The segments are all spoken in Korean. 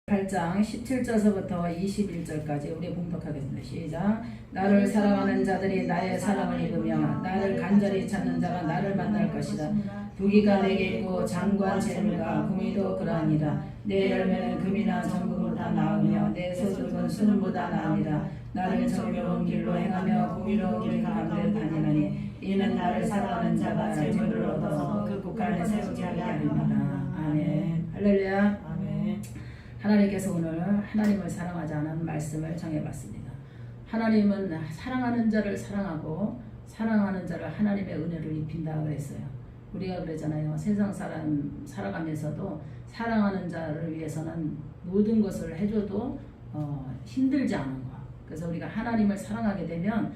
8장 17절서부터 21절까지 우리 봉독하겠습니다. 시작. 나를 사랑하는 자들이 나의 사랑을 입으며 나를 간절히 찾는 자가 나를 만날 것이다. 부귀가 내게 있고 장관 재물과 공의도 그러하니라. 내 열매는 금이나 정금보다 나으며 내 소득은 수는보다 나으니라. 나를 정의로운 길로 행하며 공의로운 길 가운데 다니나니 이는 나를 사랑하는 자가 재물을 얻어서 그 국간에 세우게 하게 하리라. 아멘. 할렐루야. 아멘. 하나님께서 오늘 하나님을 사랑하지 않은 말씀을 정해봤습니다. 하나님은 사랑하는 자를 사랑하고 사랑하는 자를 하나님의 은혜를 입힌다 그랬어요. 우리가 그러잖아요. 세상 사람 살아가면서도 사랑하는 자를 위해서는 모든 것을 해줘도 힘들지 않은 거. 그래서 우리가 하나님을 사랑하게 되면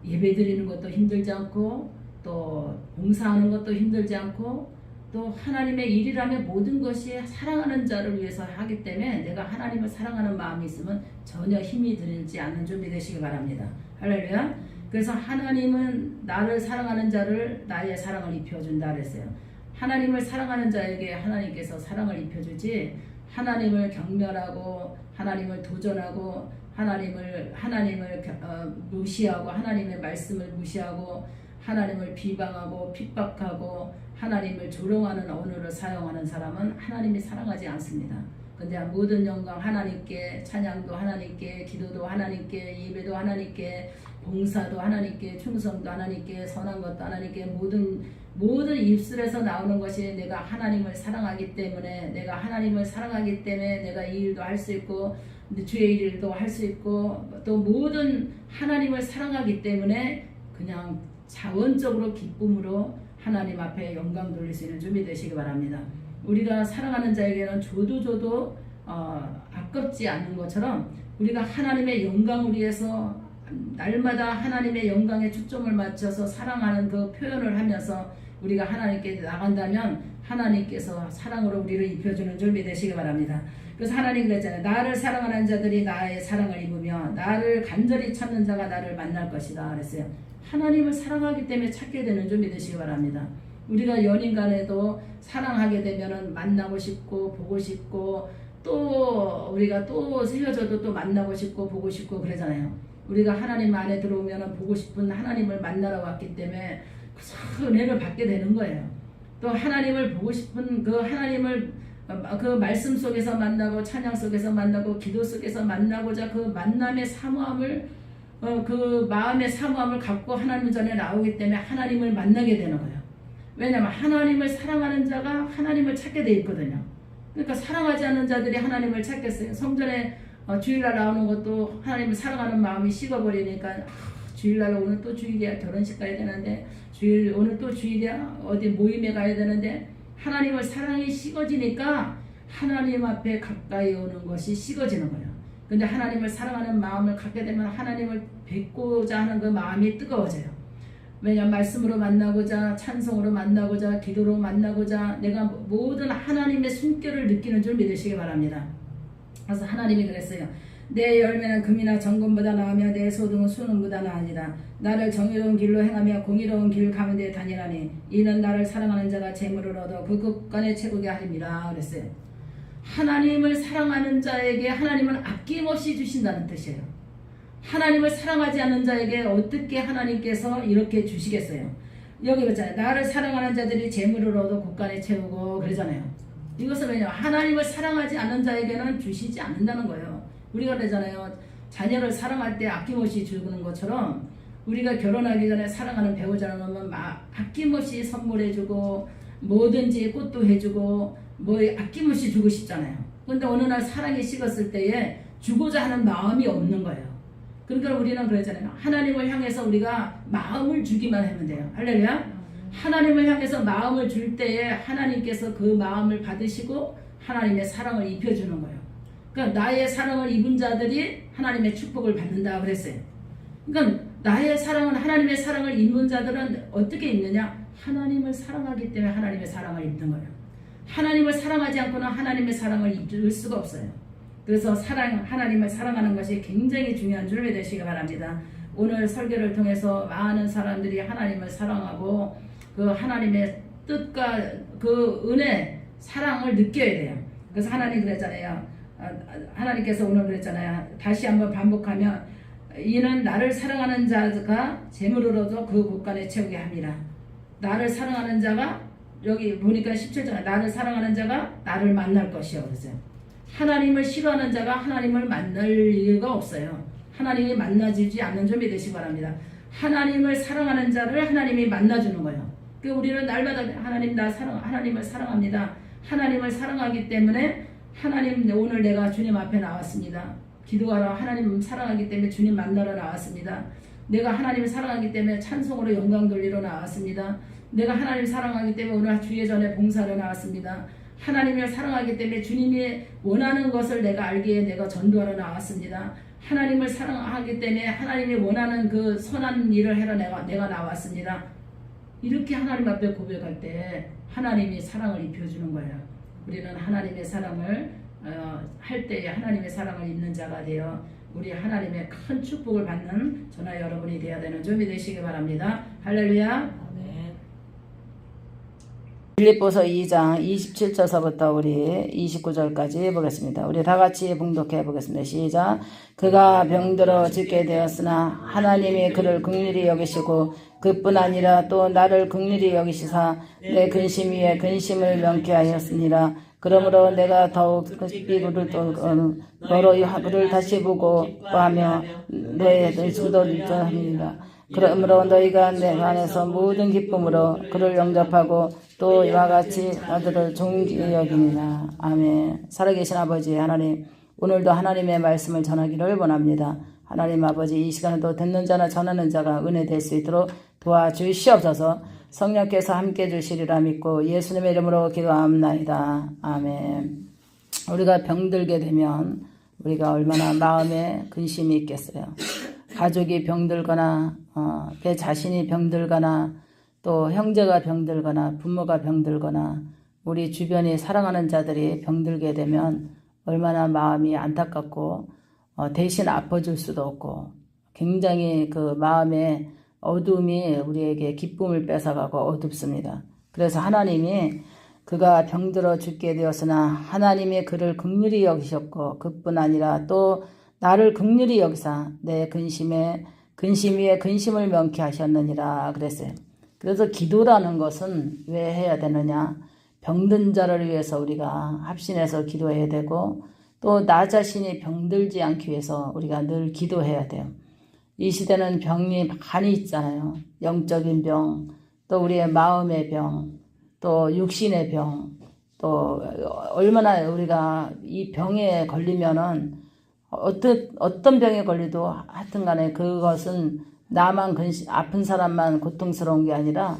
예배 드리는 것도 힘들지 않고 또 봉사하는 것도 힘들지 않고 또 하나님의 일이라면 모든 것이 사랑하는 자를 위해서 하기 때문에 내가 하나님을 사랑하는 마음이 있으면 전혀 힘이 들지 않는 줄 믿으시기 바랍니다. 할렐루야. 그래서 하나님은 나를 사랑하는 자를 나의 사랑을 입혀준다 그랬어요. 하나님을 사랑하는 자에게 하나님께서 사랑을 입혀주지 하나님을 경멸하고 하나님을 도전하고 하나님을 무시하고 하나님의 말씀을 무시하고 하나님을 비방하고 핍박하고 하나님을 조롱하는 언어를 사용하는 사람은 하나님이 사랑하지 않습니다. 근데 모든 영광 하나님께, 찬양도 하나님께, 기도도 하나님께, 예배도 하나님께, 봉사도 하나님께, 충성도 하나님께, 선한 것도 하나님께, 모든 입술에서 나오는 것이 내가 하나님을 사랑하기 때문에 내가 하나님을 사랑하기 때문에 내가 이 일도 할 수 있고 주의 일도 할 수 있고 또 모든 하나님을 사랑하기 때문에 그냥 자원적으로 기쁨으로 하나님 앞에 영광 돌릴 수 있는 준비 되시기 바랍니다. 우리가 사랑하는 자에게는 줘도 아깝지 않는 것처럼 우리가 하나님의 영광을 위해서 날마다 하나님의 영광에 초점을 맞춰서 사랑하는 그 표현을 하면서 우리가 하나님께 나간다면 하나님께서 사랑으로 우리를 입혀주는 줄 믿으시기 바랍니다. 그래서 하나님 그랬잖아요. 나를 사랑하는 자들이 나의 사랑을 입으며 나를 간절히 찾는 자가 나를 만날 것이다 그랬어요. 하나님을 사랑하기 때문에 찾게 되는 줄 믿으시기 바랍니다. 우리가 연인 간에도 사랑하게 되면은 만나고 싶고 보고 싶고 또 우리가 또 헤어져도 또 만나고 싶고 보고 싶고 그러잖아요. 우리가 하나님 안에 들어오면은 보고 싶은 하나님을 만나러 왔기 때문에 그 은혜를 받게 되는 거예요. 또 하나님을 보고 싶은 그 하나님을 그 말씀 속에서 만나고 찬양 속에서 만나고 기도 속에서 만나고자 그 만남의 사모함을 그 마음의 사모함을 갖고 하나님 전에 나오기 때문에 하나님을 만나게 되는 거예요. 왜냐하면 하나님을 사랑하는 자가 하나님을 찾게 돼 있거든요. 그러니까 사랑하지 않는 자들이 하나님을 찾겠어요. 성전에 주일날 나오는 것도 하나님을 사랑하는 마음이 식어버리니까 주일날 오늘 또 주일이야 결혼식 가야 되는데 오늘 또 주일이야 어디 모임에 가야 되는데 하나님을 사랑이 식어지니까 하나님 앞에 가까이 오는 것이 식어지는 거예요. 근데 하나님을 사랑하는 마음을 갖게 되면 하나님을 뵙고자 하는 그 마음이 뜨거워져요. 왜냐하면 말씀으로 만나고자 찬송으로 만나고자 기도로 만나고자 내가 모든 하나님의 숨결을 느끼는 줄 믿으시기 바랍니다. 그래서 하나님이 그랬어요. 내 열매는 금이나 정금보다 나으며 내 소득은 수는보다 나으니라. 나를 정의로운 길로 행하며 공의로운 길 가운데 다니라니 이는 나를 사랑하는 자가 재물을 얻어 그 국간에 채우게 하리라 그랬어요. 하나님을 사랑하는 자에게 하나님은 아낌없이 주신다는 뜻이에요. 하나님을 사랑하지 않는 자에게 어떻게 하나님께서 이렇게 주시겠어요? 여기 보잖아요. 나를 사랑하는 자들이 재물을 얻어 국간에 채우고 그러잖아요. 이것은 왜냐하면 하나님을 사랑하지 않는 자에게는 주시지 않는다는 거예요. 우리가 그러잖아요. 자녀를 사랑할 때 아낌없이 주는 것처럼 우리가 결혼하기 전에 사랑하는 배우자를 놓으면 아낌없이 선물해주고 뭐든지 꽃도 해주고 뭐 아낌없이 주고 싶잖아요. 근데 어느 날 사랑이 식었을 때에 주고자 하는 마음이 없는 거예요. 그러니까 우리는 그러잖아요. 하나님을 향해서 우리가 마음을 주기만 하면 돼요. 할렐루야. 하나님을 향해서 마음을 줄 때에 하나님께서 그 마음을 받으시고 하나님의 사랑을 입혀주는 거예요. 그러니까 나의 사랑을 입은 자들이 하나님의 축복을 받는다 그랬어요. 그러니까 나의 사랑은 하나님의 사랑을 입는 자들은 어떻게 입느냐? 하나님을 사랑하기 때문에 하나님의 사랑을 입는 거예요. 하나님을 사랑하지 않고는 하나님의 사랑을 입을 수가 없어요. 그래서 하나님을 사랑하는 것이 굉장히 중요한 줄 믿으시기 바랍니다. 오늘 설교를 통해서 많은 사람들이 하나님을 사랑하고 그 하나님의 뜻과 그 은혜, 사랑을 느껴야 돼요. 그래서 하나님 그랬잖아요. 하나님께서 오늘 그랬잖아요. 다시 한번 반복하면 이는 나를 사랑하는 자가 재물으로도 그 곳간에 채우게 합니다. 나를 사랑하는 자가 여기 보니까 17절에 나를 사랑하는 자가 나를 만날 것이요 그러세요. 하나님을 싫어하는 자가 하나님을 만날 이유가 없어요. 하나님이 만나주지 않는 줄 믿으시기 바랍니다. 하나님을 사랑하는 자를 하나님이 만나주는 거예요. 그러니까 우리는 날마다 하나님 하나님을 사랑합니다. 하나님을 사랑하기 때문에 하나님 오늘 내가 주님 앞에 나왔습니다. 기도하러 하나님 사랑하기 때문에 주님 만나러 나왔습니다. 내가 하나님을 사랑하기 때문에 찬송으로 영광 돌리러 나왔습니다. 내가 하나님 사랑하기 때문에 오늘 주의 전에 봉사하러 나왔습니다. 하나님을 사랑하기 때문에 주님이 원하는 것을 내가 알기에 내가 전도하러 나왔습니다. 하나님을 사랑하기 때문에 하나님이 원하는 그 선한 일을 하러 내가 나왔습니다. 이렇게 하나님 앞에 고백할 때 하나님이 사랑을 입혀주는 거예요. 우리는 하나님의 사랑을 할 때에 하나님의 사랑을 입는 자가 되어 우리 하나님의 큰 축복을 받는 저나 여러분이 되어야 되는 점이 되시기 바랍니다. 할렐루야. 빌립보서 2장 27절서부터 우리 29절까지 보겠습니다. 우리 다 같이 봉독해 보겠습니다. 시작. 그가 병들어 죽게 되었으나 하나님이 그를 긍휼히 여기시고 그뿐 아니라 또 나를 긍휼히 여기시사 내 근심 위에 근심을 명케 하였으니라. 그러므로 내가 더욱 급히 그를 다시 보고 기뻐하며 너의 의심도 일전합니다. 그러므로 너희가 내 안에서 모든 기쁨으로 그를 영접하고 또 이와 같이 아들을 존귀히 여기니라. 아멘. 살아계신 아버지 하나님, 오늘도 하나님의 말씀을 전하기를 원합니다. 하나님 아버지, 이 시간에도 듣는 자나 전하는 자가 은혜 될 수 있도록 도와주시옵소서. 성령께서 함께 주시리라 믿고 예수님의 이름으로 기도합나이다. 아멘. 우리가 병들게 되면 우리가 얼마나 마음에 근심이 있겠어요. 가족이 병들거나 내 자신이 병들거나 또 형제가 병들거나 부모가 병들거나 우리 주변에 사랑하는 자들이 병들게 되면 얼마나 마음이 안타깝고 대신 아파줄 수도 없고 굉장히 그 마음에 어둠이 우리에게 기쁨을 뺏어가고 어둡습니다. 그래서 하나님이 그가 병들어 죽게 되었으나 하나님이 그를 긍휼히 여기셨고 그뿐 아니라 또 나를 긍휼히 여기사 내 근심 위에 근심을 명케 하셨느니라 그랬어요. 그래서 기도라는 것은 왜 해야 되느냐? 병든 자를 위해서 우리가 합심해서 기도해야 되고 또 나 자신이 병들지 않기 위해서 우리가 늘 기도해야 돼요. 이 시대는 병이 많이 있잖아요. 영적인 병, 또 우리의 마음의 병, 또 육신의 병, 또 얼마나 우리가 이 병에 걸리면은 어떤 병에 걸리도 하여튼 간에 그것은 나만 아픈 사람만 고통스러운 게 아니라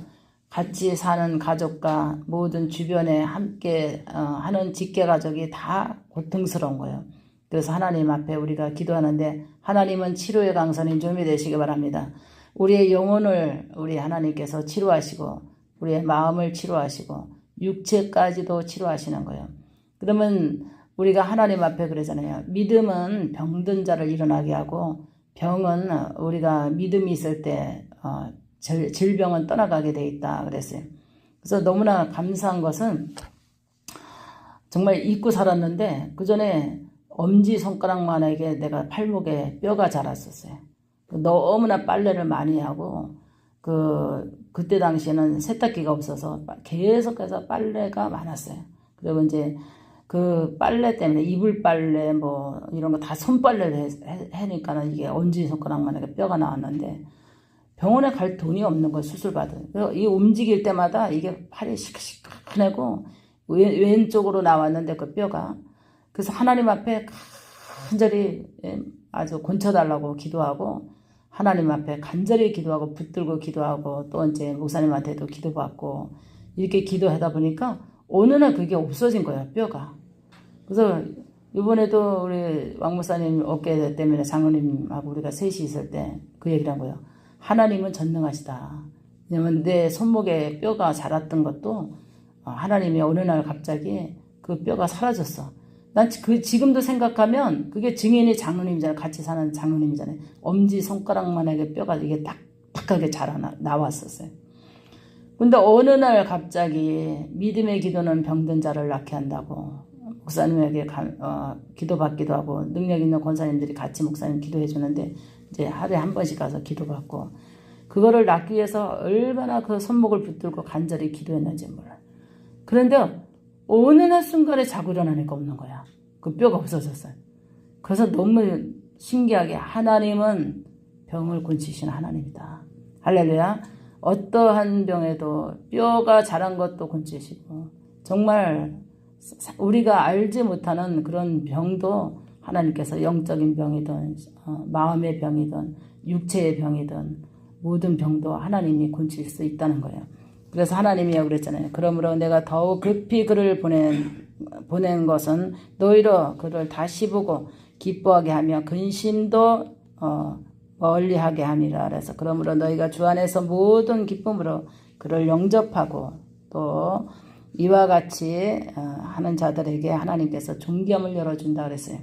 같이 사는 가족과 모든 주변에 함께 하는 직계가족이 다 고통스러운 거예요. 그래서 하나님 앞에 우리가 기도하는데 하나님은 치료의 강선인 좀이 되시기 바랍니다. 우리의 영혼을 우리 하나님께서 치료하시고 우리의 마음을 치료하시고 육체까지도 치료하시는 거예요. 그러면 우리가 하나님 앞에 그러잖아요. 믿음은 병든 자를 일어나게 하고 병은 우리가 믿음이 있을 때 질병은 떠나가게 돼 있다 그랬어요. 그래서 너무나 감사한 것은 정말 잊고 살았는데 그 전에 엄지손가락만하게 내가 팔목에 뼈가 자랐었어요. 너무나 빨래를 많이 하고 그때 당시에는 세탁기가 없어서 계속해서 빨래가 많았어요. 그리고 이제 그 빨래 때문에 이불 빨래 뭐 이런 거 다 손빨래를 하니까는 이게 엄지손가락만하게 뼈가 나왔는데 병원에 갈 돈이 없는 거예요. 수술받은. 그래서 이 움직일 때마다 이게 팔이 시큰시큰하고 왼쪽으로 나왔는데 그 뼈가. 그래서 하나님 앞에 간절히 아주 곤쳐달라고 기도하고 하나님 앞에 간절히 기도하고 붙들고 기도하고 또 이제 목사님한테도 기도받고 이렇게 기도하다 보니까 어느 날 그게 없어진 거예요. 뼈가. 그래서 이번에도 우리 왕 목사님 어깨 때문에 장로님하고 우리가 셋이 있을 때 그 얘기를 한 거예요. 하나님은 전능하시다. 왜냐면 내 손목에 뼈가 자랐던 것도 하나님이 어느 날 갑자기 그 뼈가 사라졌어. 난 지금도 생각하면 그게 증인이 장로님이잖아요. 같이 사는 장로님이잖아요. 엄지손가락만하게 뼈가 이게 딱딱하게 나왔었어요. 근데 어느 날 갑자기 믿음의 기도는 병든 자를 낫게 한다고 목사님에게 기도받기도 하고 능력 있는 권사님들이 같이 목사님 기도해 주는데 이제 하루에 한 번씩 가서 기도받고 그거를 낫기 위해서 얼마나 그 손목을 붙들고 간절히 기도했는지 몰라요. 그런데 어느 날 순간에 자고 일어나니까 없는 거야. 그 뼈가 없어졌어요. 그래서 너무 신기하게 하나님은 병을 고치시는 하나님이다. 할렐루야. 어떠한 병에도 뼈가 자란 것도 고치시고 정말 우리가 알지 못하는 그런 병도 하나님께서 영적인 병이든 마음의 병이든 육체의 병이든 모든 병도 하나님이 고칠 수 있다는 거예요. 그래서 하나님이라고 그랬잖아요. 그러므로 내가 더욱 급히 그를 보낸 것은 너희로 그를 다시 보고 기뻐하게 하며 근심도 멀리하게 함이라. 그래서 그러므로 너희가 주 안에서 모든 기쁨으로 그를 영접하고 또 이와 같이 하는 자들에게 하나님께서 존귀함을 열어준다 그랬어요.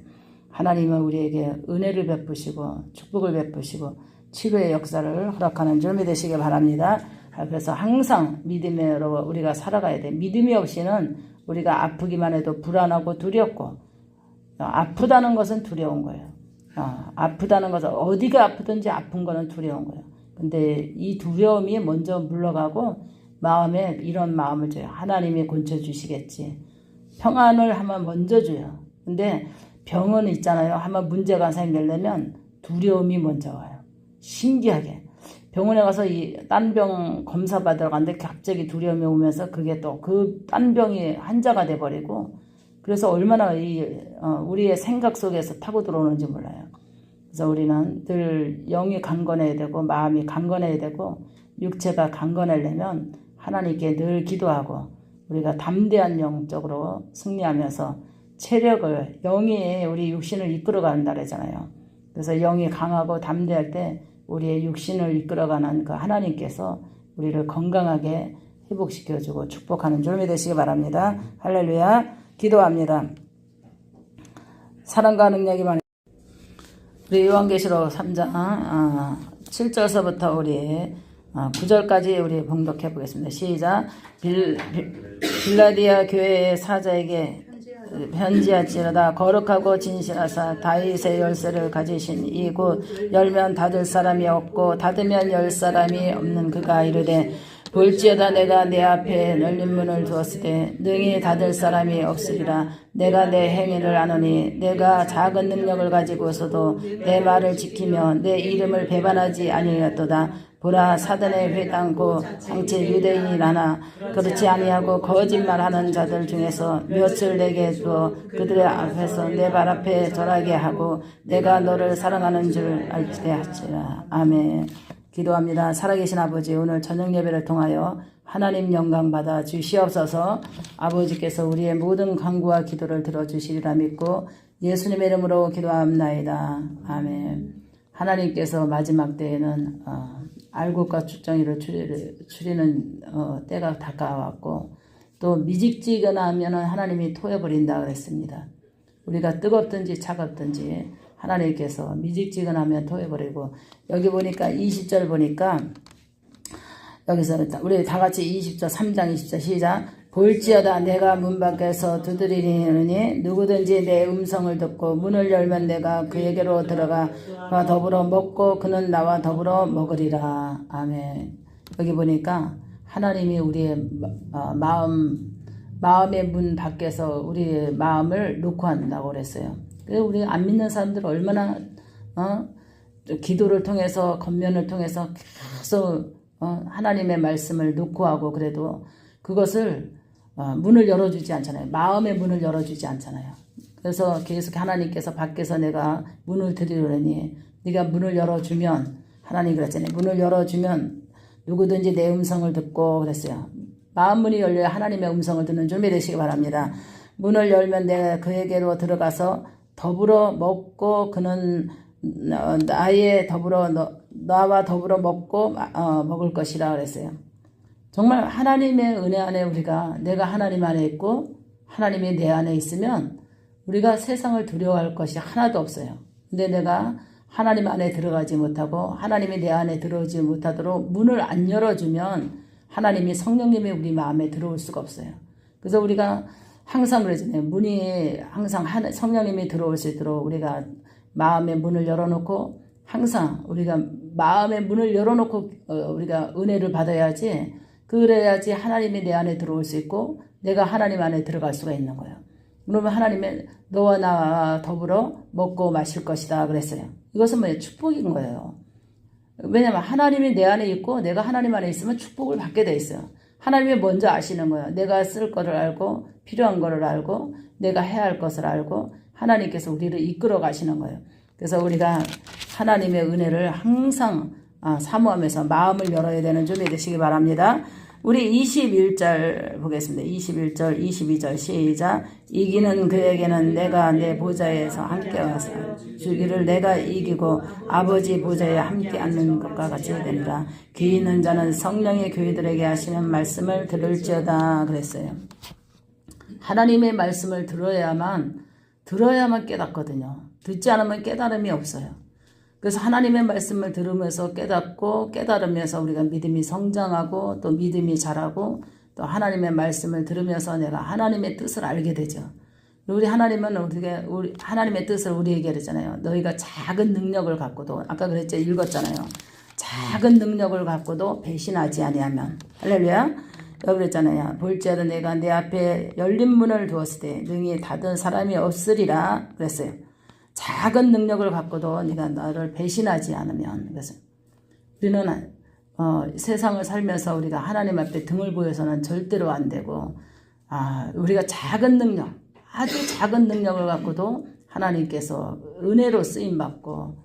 하나님은 우리에게 은혜를 베푸시고 축복을 베푸시고 치료의 역사를 허락하는 줄 믿으시기 바랍니다. 그래서 항상 믿음으로 우리가 살아가야 돼. 믿음이 없이는 우리가 아프기만 해도 불안하고 두렵고 아프다는 것은 두려운 거예요. 아프다는 것은 어디가 아프든지 아픈 거는 두려운 거예요. 근데 이 두려움이 먼저 물러가고 마음에 이런 마음을 줘요. 하나님이 고쳐주시겠지. 평안을 한번 먼저 줘요. 근데 병은 있잖아요. 한번 문제가 생기려면 두려움이 먼저 와요. 신기하게. 병원에 가서 이 딴 병 검사 받으러 갔는데 갑자기 두려움이 오면서 그게 또 그 딴 병이 한자가 돼버리고 그래서 얼마나 우리의 생각 속에서 타고 들어오는지 몰라요. 그래서 우리는 늘 영이 강건해야 되고 마음이 강건해야 되고 육체가 강건하려면 하나님께 늘 기도하고 우리가 담대한 영적으로 승리하면서 체력을 영이 우리 육신을 이끌어간다 그러잖아요. 그래서 영이 강하고 담대할 때 우리의 육신을 이끌어가는 그 하나님께서 우리를 건강하게 회복시켜주고 축복하는 줄 믿으시기 바랍니다. 할렐루야. 기도합니다. 사랑과 능력이 많은 우리 요한계시록 3장 7절서부터 우리 9절까지 우리 봉독해 보겠습니다. 시작. 빌라디아 교회의 사자에게 편지할지로다. 거룩하고 진실하사 다윗의 열쇠를 가지신 이 곧 열면 닫을 사람이 없고 닫으면 열 사람이 없는 그가 이르되 볼지어다 내가 내 앞에 열린 문을 두었으되 능히 닫을 사람이 없으리라. 내가 내 행위를 아노니 내가 작은 능력을 가지고서도 내 말을 지키며 내 이름을 배반하지 아니하였도다. 보라 사단의 회당고 장체 유대인이라나 그렇지 아니하고 거짓말하는 자들 중에서 몇을 내게 두어 그들의 앞에서 내 발 앞에 절하게 하고 내가 너를 사랑하는 줄 알게 하시라. 아멘. 기도합니다. 살아계신 아버지, 오늘 저녁 예배를 통하여 하나님 영광 받아 주시옵소서. 아버지께서 우리의 모든 간구와 기도를 들어주시리라 믿고 예수님의 이름으로 기도합나이다. 아멘. 하나님께서 마지막 때에는 알곡과 쭉정이를 추리는 때가 다가왔고 또 미직지거나 하면 하나님이 토해버린다 그랬습니다. 우리가 뜨겁든지 차갑든지 하나님께서 미직지거나 하면 토해버리고 여기 보니까 20절 보니까 여기서 우리 다 같이 20절 3장 20절 시작. 볼지어다 내가 문 밖에서 두드리니 누구든지 내 음성을 듣고 문을 열면 내가 그에게로 들어가 그와 더불어 먹고 그는 나와 더불어 먹으리라. 아멘. 여기 보니까 하나님이 우리의 마음의 문 밖에서 우리의 마음을 놓고 한다고 그랬어요. 그래서 우리 안 믿는 사람들 얼마나 기도를 통해서 겉면을 통해서 계속 하나님의 말씀을 놓고 하고 그래도 그것을 문을 열어주지 않잖아요. 마음의 문을 열어주지 않잖아요. 그래서 계속 하나님께서 밖에서 내가 문을 드리려니 네가 문을 열어주면 하나님 그랬잖아요. 문을 열어주면 누구든지 내 음성을 듣고 그랬어요. 마음 문이 열려야 하나님의 음성을 듣는 줄 믿으시기 바랍니다. 문을 열면 내가 그에게로 들어가서 더불어 먹고 그는 나와 더불어 먹고 먹을 것이라 그랬어요. 정말 하나님의 은혜 안에 우리가 내가 하나님 안에 있고 하나님이 내 안에 있으면 우리가 세상을 두려워할 것이 하나도 없어요. 근데 내가 하나님 안에 들어가지 못하고 하나님이 내 안에 들어오지 못하도록 문을 안 열어주면 하나님이 성령님이 우리 마음에 들어올 수가 없어요. 그래서 우리가 항상 그러잖아요. 문이 항상 성령님이 들어올 수 있도록 우리가 마음의 문을 열어놓고 항상 우리가 마음의 문을 열어놓고 우리가 은혜를 받아야지, 그래야지 하나님이 내 안에 들어올 수 있고 내가 하나님 안에 들어갈 수가 있는 거예요. 그러면 하나님의 너와 나와 더불어 먹고 마실 것이다 그랬어요. 이것은 뭐예요? 축복인 거예요. 왜냐면 하나님이 내 안에 있고 내가 하나님 안에 있으면 축복을 받게 돼 있어요. 하나님이 먼저 아시는 거예요. 내가 쓸 거를 알고 필요한 거를 알고 내가 해야 할 것을 알고 하나님께서 우리를 이끌어 가시는 거예요. 그래서 우리가 하나님의 은혜를 항상 사모하면서 마음을 열어야 되는 점이 되시기 바랍니다. 우리 21절 보겠습니다. 21절, 22절 시작. 이기는 그에게는 내가 내 보좌에서 함께 와서 주기를 내가 이기고 아버지 보좌에 함께 앉는 것과 같이 되리라. 귀 있는 자는 성령의 교회들에게 하시는 말씀을 들을지어다 그랬어요. 하나님의 말씀을 들어야만 깨닫거든요. 듣지 않으면 깨달음이 없어요. 그래서 하나님의 말씀을 들으면서 깨닫고 깨달으면서 우리가 믿음이 성장하고 또 믿음이 자라고 또 하나님의 말씀을 들으면서 내가 하나님의 뜻을 알게 되죠. 우리 하나님은 우리 하나님의 뜻을 우리에게 그랬잖아요. 너희가 작은 능력을 갖고도 아까 그랬죠. 읽었잖아요. 작은 능력을 갖고도 배신하지 아니하면 할렐루야. 여기 그랬잖아요. 볼지어다 내가 내 앞에 열린 문을 두었을 때 능히 닫은 사람이 없으리라 그랬어요. 작은 능력을 갖고도 네가 나를 배신하지 않으면. 그래서 우리는 세상을 살면서 우리가 하나님 앞에 등을 보여서는 절대로 안 되고 우리가 작은 능력, 아주 작은 능력을 갖고도 하나님께서 은혜로 쓰임받고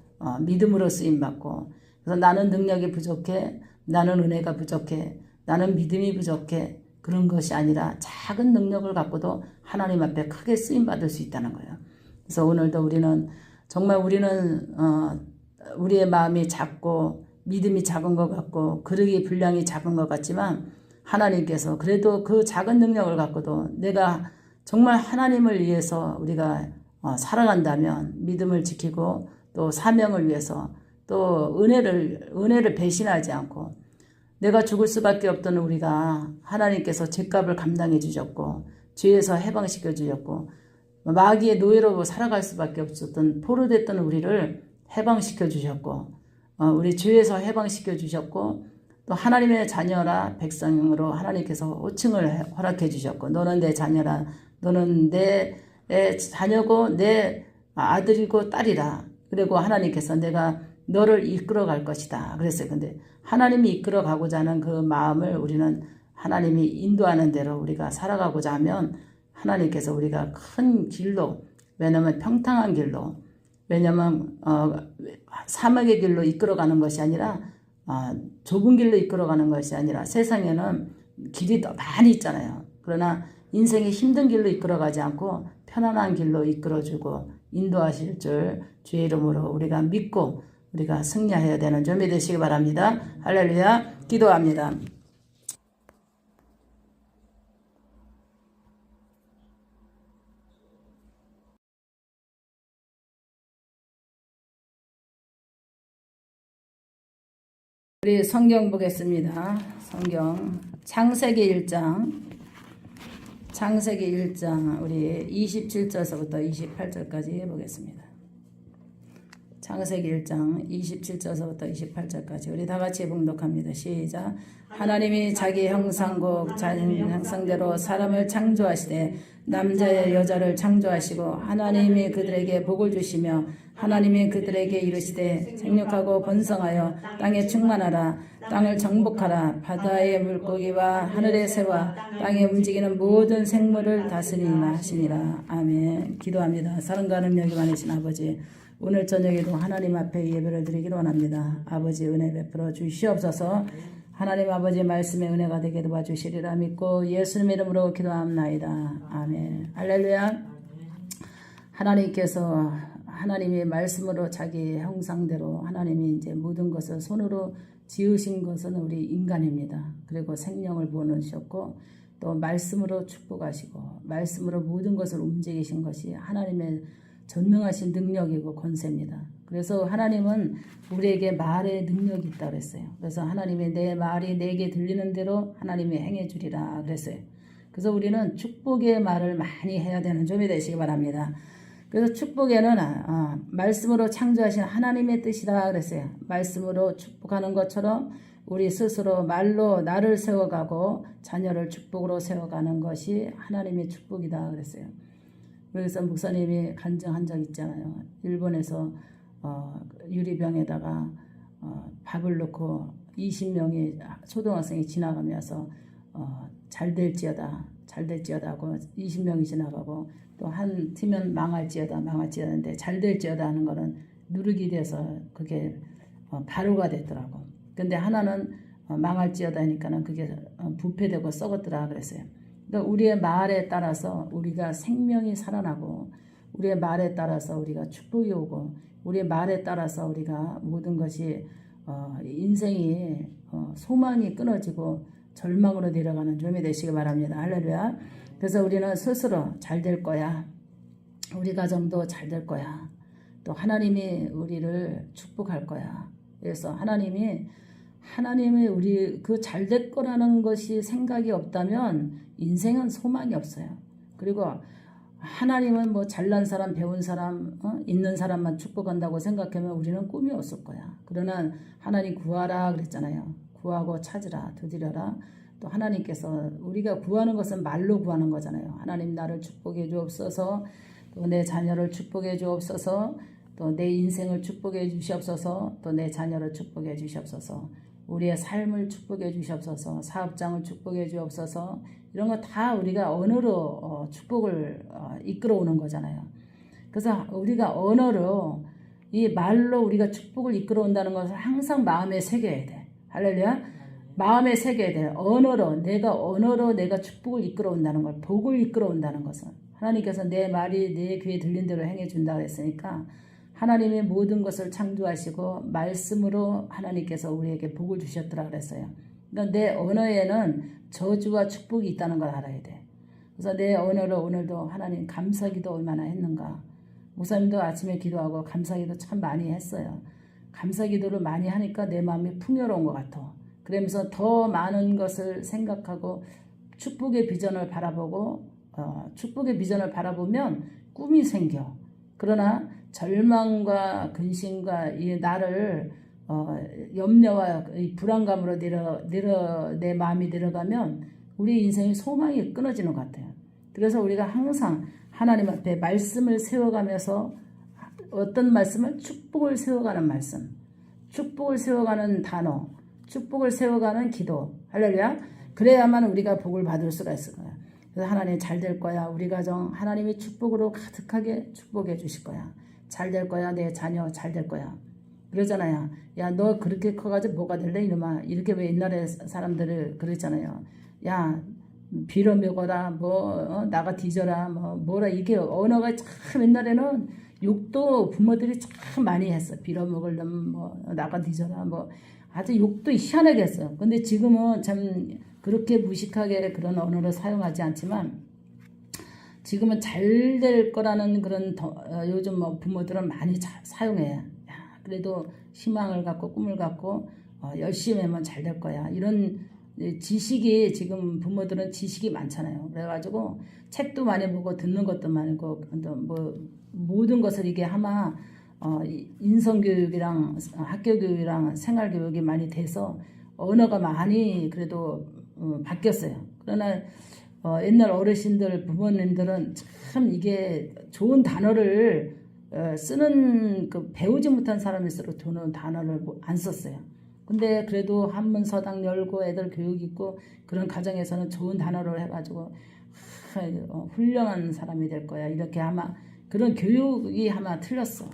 믿음으로 쓰임받고 그래서 나는 능력이 부족해, 나는 은혜가 부족해, 나는 믿음이 부족해 그런 것이 아니라 작은 능력을 갖고도 하나님 앞에 크게 쓰임받을 수 있다는 거예요. 그래서 오늘도 우리는 정말 우리의 마음이 작고 믿음이 작은 것 같고 그릇이 분량이 작은 것 같지만 하나님께서 그래도 그 작은 능력을 갖고도 내가 정말 하나님을 위해서 우리가 살아간다면 믿음을 지키고 또 사명을 위해서 또 은혜를 배신하지 않고 내가 죽을 수밖에 없던 우리가 하나님께서 죄값을 감당해 주셨고 죄에서 해방시켜 주셨고 마귀의 노예로 살아갈 수밖에 없었던 포로됐던 우리를 해방시켜 주셨고 우리 죄에서 해방시켜 주셨고 또 하나님의 자녀라 백성으로 하나님께서 호칭을 허락해 주셨고 너는 내 자녀라 너는 내 자녀고 내 아들이고 딸이라 그리고 하나님께서 내가 너를 이끌어 갈 것이다 그랬어요. 근데 하나님이 이끌어 가고자 하는 그 마음을 우리는 하나님이 인도하는 대로 우리가 살아가고자 하면 하나님께서 우리가 큰 길로 왜냐하면 평탄한 길로 왜냐하면 사막의 길로 이끌어가는 것이 아니라 좁은 길로 이끌어가는 것이 아니라 세상에는 길이 더 많이 있잖아요. 그러나 인생의 힘든 길로 이끌어가지 않고 편안한 길로 이끌어주고 인도하실 줄 주의 이름으로 우리가 믿고 우리가 승리해야 되는 점이 되시기 바랍니다. 할렐루야. 기도합니다. 우리 성경 보겠습니다. 성경 창세기 1장 우리 27절서부터 28절까지 보겠습니다. 창세기 1장 27절서부터 28절까지 우리 다 같이 봉독합니다. 시작. 하나님이 자기 형상국 자기 형상대로 사람을 창조하시되 남자의 여자를 창조하시고 하나님이 그들에게 복을 주시며 하나님이 그들에게 이르시되 생육하고 번성하여 땅에 충만하라 땅을 정복하라 바다의 물고기와 하늘의 새와 땅에 움직이는 모든 생물을 다스리라 하시니라. 아멘. 기도합니다. 사랑과 능력이 많으신 아버지 오늘 저녁에도 하나님 앞에 예배를 드리기로 원합니다. 아버지 은혜 베풀어 주시옵소서. 하나님 아버지 말씀의 은혜가 되게 도와주시리라 믿고 예수님 이름으로 기도합나이다. 아멘. 할렐루야. 하나님께서 하나님의 말씀으로 자기 형상대로 하나님이 이제 모든 것을 손으로 지으신 것은 우리 인간입니다. 그리고 생명을 부어놓으셨고 또 말씀으로 축복하시고 말씀으로 모든 것을 움직이신 것이 하나님의 전능하신 능력이고 권세입니다. 그래서 하나님은 우리에게 말의 능력이 있다고 그랬어요. 그래서 하나님이 내 말이 내게 들리는 대로 하나님이 행해 주리라 그랬어요. 그래서 우리는 축복의 말을 많이 해야 되는 점이 되시기 바랍니다. 그래서 축복에는 말씀으로 창조하신 하나님의 뜻이다 그랬어요. 말씀으로 축복하는 것처럼 우리 스스로 말로 나를 세워가고 자녀를 축복으로 세워가는 것이 하나님의 축복이다 그랬어요. 그래서 목사님이 간증한 적 있잖아요. 일본에서 유리병에다가 밥을 넣고 20명이 초등학생이 지나가면서 잘 될지어다 하고 20명이 지나가고 또 한 팀은 망할지어다 하는데 잘 될지어다 하는 거는 누르기 돼서 그게 바로가 됐더라고. 근데 하나는 망할지어다 하니까는 그게 부패되고 썩었더라 그랬어요. 그러니까 우리의 말에 따라서 우리가 생명이 살아나고 우리의 말에 따라서 우리가 축복이 오고 우리의 말에 따라서 우리가 모든 것이 인생이 소망이 끊어지고 절망으로 내려가는 점이 되시기 바랍니다. 할렐루야. 그래서 우리는 스스로 잘 될 거야. 우리 가정도 잘 될 거야. 또 하나님이 우리를 축복할 거야. 그래서 하나님이 우리 그 잘 될 거라는 것이 생각이 없다면 인생은 소망이 없어요. 그리고 하나님은 뭐 잘난 사람, 배운 사람, 있는 사람만 축복한다고 생각하면 우리는 꿈이 없을 거야. 그러나 하나님 구하라 그랬잖아요. 구하고 찾으라, 두드려라. 또 하나님께서 우리가 구하는 것은 말로 구하는 거잖아요. 하나님 나를 축복해 주옵소서, 또 내 자녀를 축복해 주옵소서, 또 내 인생을 축복해 주시옵소서, 또 내 자녀를 축복해 주시옵소서, 우리의 삶을 축복해 주시옵소서, 사업장을 축복해 주옵소서. 이런 거 다 우리가 언어로 축복을 이끌어오는 거잖아요. 그래서 우리가 언어로 이 말로 우리가 축복을 이끌어온다는 것을 항상 마음에 새겨야 돼. 할렐루야. 마음에 새겨야 돼. 언어로 내가 축복을 이끌어온다는 걸, 복을 이끌어온다는 것은 하나님께서 내 말이 내 귀에 들린 대로 행해 준다고 했으니까 하나님의 모든 것을 창조하시고 말씀으로 하나님께서 우리에게 복을 주셨더라 그랬어요. 그러니까 내 언어에는 저주와 축복이 있다는 걸 알아야 돼. 그래서 내 언어로 오늘도 하나님 감사기도 얼마나 했는가. 목사님도 아침에 기도하고 감사기도 참 많이 했어요. 감사기도를 많이 하니까 내 마음이 풍요로운 것 같아. 그러면서 더 많은 것을 생각하고 축복의 비전을 바라보고 축복의 비전을 바라보면 꿈이 생겨. 그러나 절망과 근심과 이 나를 염려와 이 불안감으로 내 마음이 내려가면 우리 인생의 소망이 끊어지는 것 같아요. 그래서 우리가 항상 하나님 앞에 말씀을 세워가면서 어떤 말씀을 축복을 세워가는 말씀, 축복을 세워가는 단어, 축복을 세워가는 기도. 할렐루야. 그래야만 우리가 복을 받을 수가 있을 거야. 그래서 하나님 잘 될 거야. 우리 가정 하나님이 축복으로 가득하게 축복해 주실 거야. 잘 될 거야. 내 자녀 잘 될 거야. 그러잖아요. 야, 너 그렇게 커가지고 뭐가 될래 이놈아. 이렇게 왜 옛날에 사람들을 그랬잖아요. 야, 빌어먹어라. 나가 뒤져라. 뭐라. 이게 언어가 참 옛날에는 욕도 부모들이 참 많이 했어. 빌어먹으려면 나가 뒤져라. 아주 욕도 희한하게 했어요. 근데 지금은 참 그렇게 무식하게 그런 언어를 사용하지 않지만 지금은 잘 될 거라는 그런 요즘 부모들은 많이 사용해. 그래도 희망을 갖고 꿈을 갖고 열심히 하면 잘 될 거야. 이런 지식이 지금 부모들은 지식이 많잖아요. 그래가지고 책도 많이 보고 듣는 것도 많고 모든 것을 이게 아마 인성교육이랑 학교교육이랑 생활교육이 많이 돼서 언어가 많이 그래도 바뀌었어요. 그러나 옛날 어르신들 부모님들은 참 이게 좋은 단어를 쓰는 배우지 못한 사람일수록 좋은 단어를 안 썼어요. 근데 그래도 한문서당 열고 애들 교육 있고 그런 가정에서는 좋은 단어를 해가지고 훌륭한 사람이 될 거야. 이렇게 아마 그런 교육이 아마 틀렸어.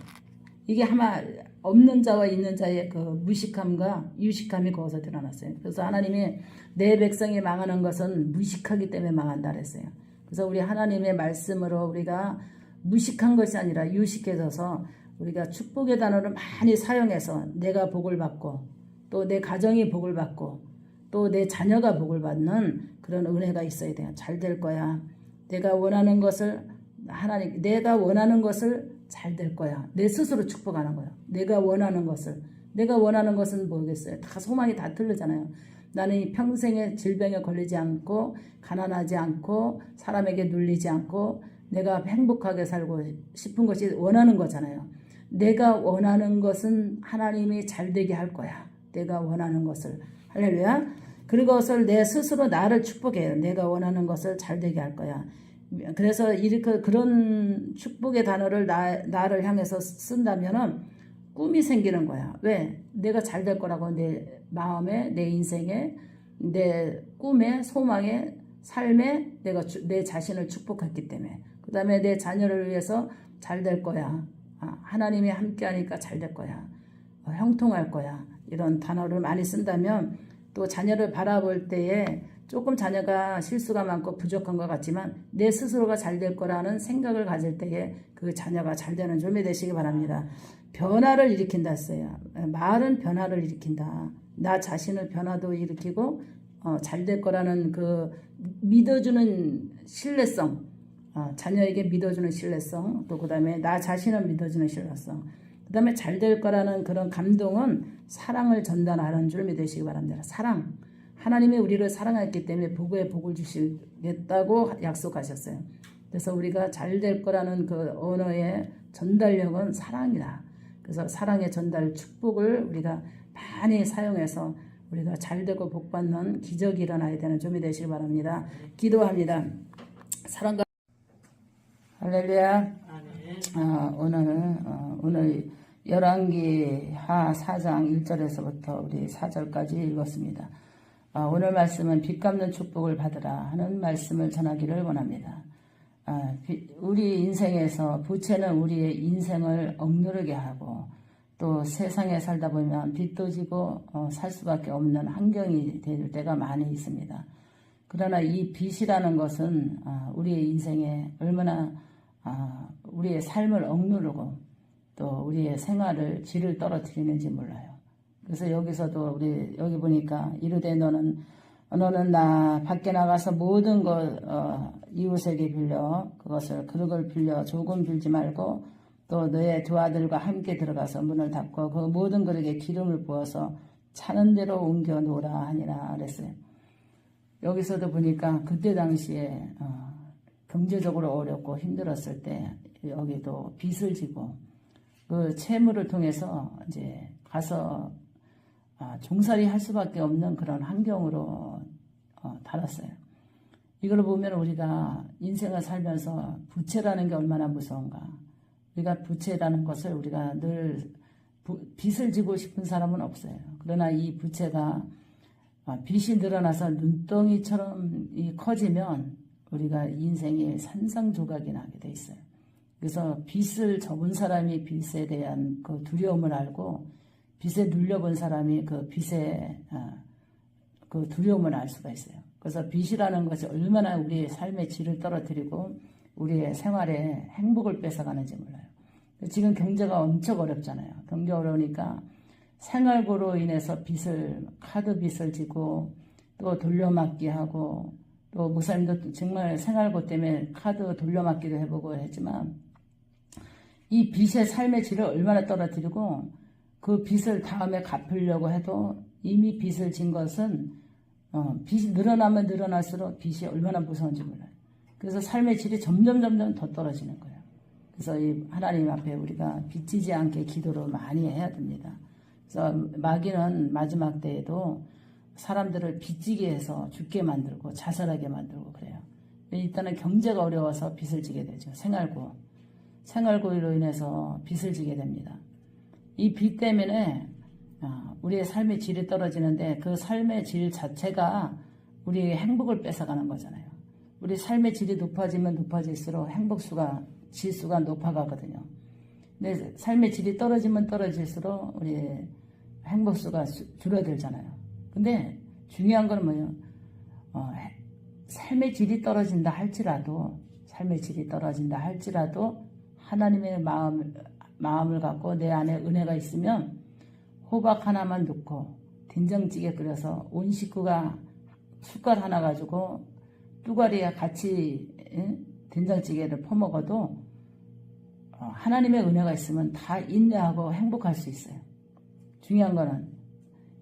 이게 아마 없는 자와 있는 자의 그 무식함과 유식함이 거기서 드러났어요. 그래서 하나님이 내 백성이 망하는 것은 무식하기 때문에 망한다 그랬어요. 그래서 우리 하나님의 말씀으로 우리가 무식한 것이 아니라 유식해져서 우리가 축복의 단어를 많이 사용해서 내가 복을 받고 또 내 가정이 복을 받고 또 내 자녀가 복을 받는 그런 은혜가 있어야 돼요. 잘 될 거야. 내가 원하는 것을 잘 될 거야. 내 스스로 축복하는 거야. 내가 원하는 것은 모르겠어요. 다 소망이 다 틀리잖아요. 나는 이 평생에 질병에 걸리지 않고 가난하지 않고 사람에게 눌리지 않고 내가 행복하게 살고 싶은 것이 원하는 거잖아요. 내가 원하는 것은 하나님이 잘되게 할 거야. 내가 원하는 것을. 할렐루야. 그것을 내 스스로 나를 축복해요. 내가 원하는 것을 잘되게 할 거야. 그래서 이렇게 그런 축복의 단어를 나를 향해서 쓴다면은 꿈이 생기는 거야. 왜? 내가 잘 될 거라고 내 마음에, 내 인생에, 내 꿈에, 소망에, 삶에 내가 내 자신을 축복했기 때문에. 그 다음에 내 자녀를 위해서 잘 될 거야. 하나님이 함께하니까 잘 될 거야. 형통할 거야. 이런 단어를 많이 쓴다면 또 자녀를 바라볼 때에 조금 자녀가 실수가 많고 부족한 것 같지만 내 스스로가 잘 될 거라는 생각을 가질 때에 그 자녀가 잘 되는 준비 되시기 바랍니다. 변화를 일으킨다 했어요. 말은 변화를 일으킨다. 나 자신을 변화도 일으키고 잘 될 거라는 그 믿어주는 신뢰성, 자녀에게 믿어주는 신뢰성, 또 그 다음에 나 자신을 믿어주는 신뢰성, 그 다음에 잘 될 거라는 그런 감동은 사랑을 전달하는 줄 믿으시기 바랍니다. 사랑. 하나님이 우리를 사랑했기 때문에 복에 복을 주시겠다고 약속하셨어요. 그래서 우리가 잘 될 거라는 그 언어의 전달력은 사랑이다. 그래서 사랑의 전달 축복을 우리가 많이 사용해서 우리가 잘 되고 복 받는 기적이 일어나야 되는 점이 되시기 바랍니다. 기도합니다. 사랑과 할렐루야. 오늘 열왕기하 4장 1절에서부터 우리 4절까지 읽었습니다. 오늘 말씀은 빚 갚는 축복을 받으라 하는 말씀을 전하기를 원합니다. 우리 인생에서 부채는 우리의 인생을 억누르게 하고 또 세상에 살다 보면 빚도 지고 살 수밖에 없는 환경이 될 때가 많이 있습니다. 그러나 이 빚이라는 것은 우리의 인생에 얼마나 우리의 삶을 억누르고 또 우리의 생활을 질을 떨어뜨리는지 몰라요. 그래서 여기서도 우리 여기 보니까 이르되 너는 나 밖에 나가서 모든 것 이웃에게 빌려 그것을 그릇을 빌려 조금 빌지 말고 또 너의 두 아들과 함께 들어가서 문을 닫고 그 모든 그릇에 기름을 부어서 차는 대로 옮겨 놓으라 하니라 그랬어요. 여기서도 보니까 그때 당시에 경제적으로 어렵고 힘들었을 때 여기도 빚을 지고 그 채무를 통해서 이제 가서 종살이 할 수밖에 없는 그런 환경으로 달았어요. 이걸 보면 우리가 인생을 살면서 부채라는 게 얼마나 무서운가. 우리가 부채라는 것을 우리가 늘 빚을 지고 싶은 사람은 없어요. 그러나 이 부채가 빚이 늘어나서 눈덩이처럼 커지면 우리가 인생이 산산조각이 나게 돼 있어요. 그래서 빚을 져본 사람이 빚에 대한 그 두려움을 알고 빚에 눌려본 사람이 그 빚의 그 두려움을 알 수가 있어요. 그래서 빚이라는 것이 얼마나 우리의 삶의 질을 떨어뜨리고 우리의 생활에 행복을 뺏어가는지 몰라요. 지금 경제가 엄청 어렵잖아요. 경제 어려우니까 생활고로 인해서 카드 빚을 지고 또 돌려막기 하고 또 목사님도 정말 생활고 때문에 카드 돌려막기도 해보고 했지만 이 빚의 삶의 질을 얼마나 떨어뜨리고 그 빚을 다음에 갚으려고 해도 이미 빚을 진 것은 빚이 늘어나면 늘어날수록 빚이 얼마나 무서운지 몰라요. 그래서 삶의 질이 점점 더 떨어지는 거예요. 그래서 이 하나님 앞에 우리가 빚지지 않게 기도를 많이 해야 됩니다. 그래서 마귀는 마지막 때에도 사람들을 빚지게 해서 죽게 만들고 자살하게 만들고 그래요. 일단은 경제가 어려워서 빚을 지게 되죠. 생활고로 인해서 빚을 지게 됩니다. 이 빚 때문에 우리의 삶의 질이 떨어지는데 그 삶의 질 자체가 우리의 행복을 뺏어가는 거잖아요. 우리 삶의 질이 높아지면 높아질수록 지수가 높아가거든요. 근데 삶의 질이 떨어지면 떨어질수록 우리의 행복수가 줄어들잖아요. 근데 중요한 건 뭐예요? 삶의 질이 떨어진다 할지라도 하나님의 마음을 갖고 내 안에 은혜가 있으면 호박 하나만 넣고 된장찌개 끓여서 온 식구가 숟갈 하나 가지고 뚜가리와 같이 된장찌개를 퍼먹어도 하나님의 은혜가 있으면 다 인내하고 행복할 수 있어요. 중요한 거는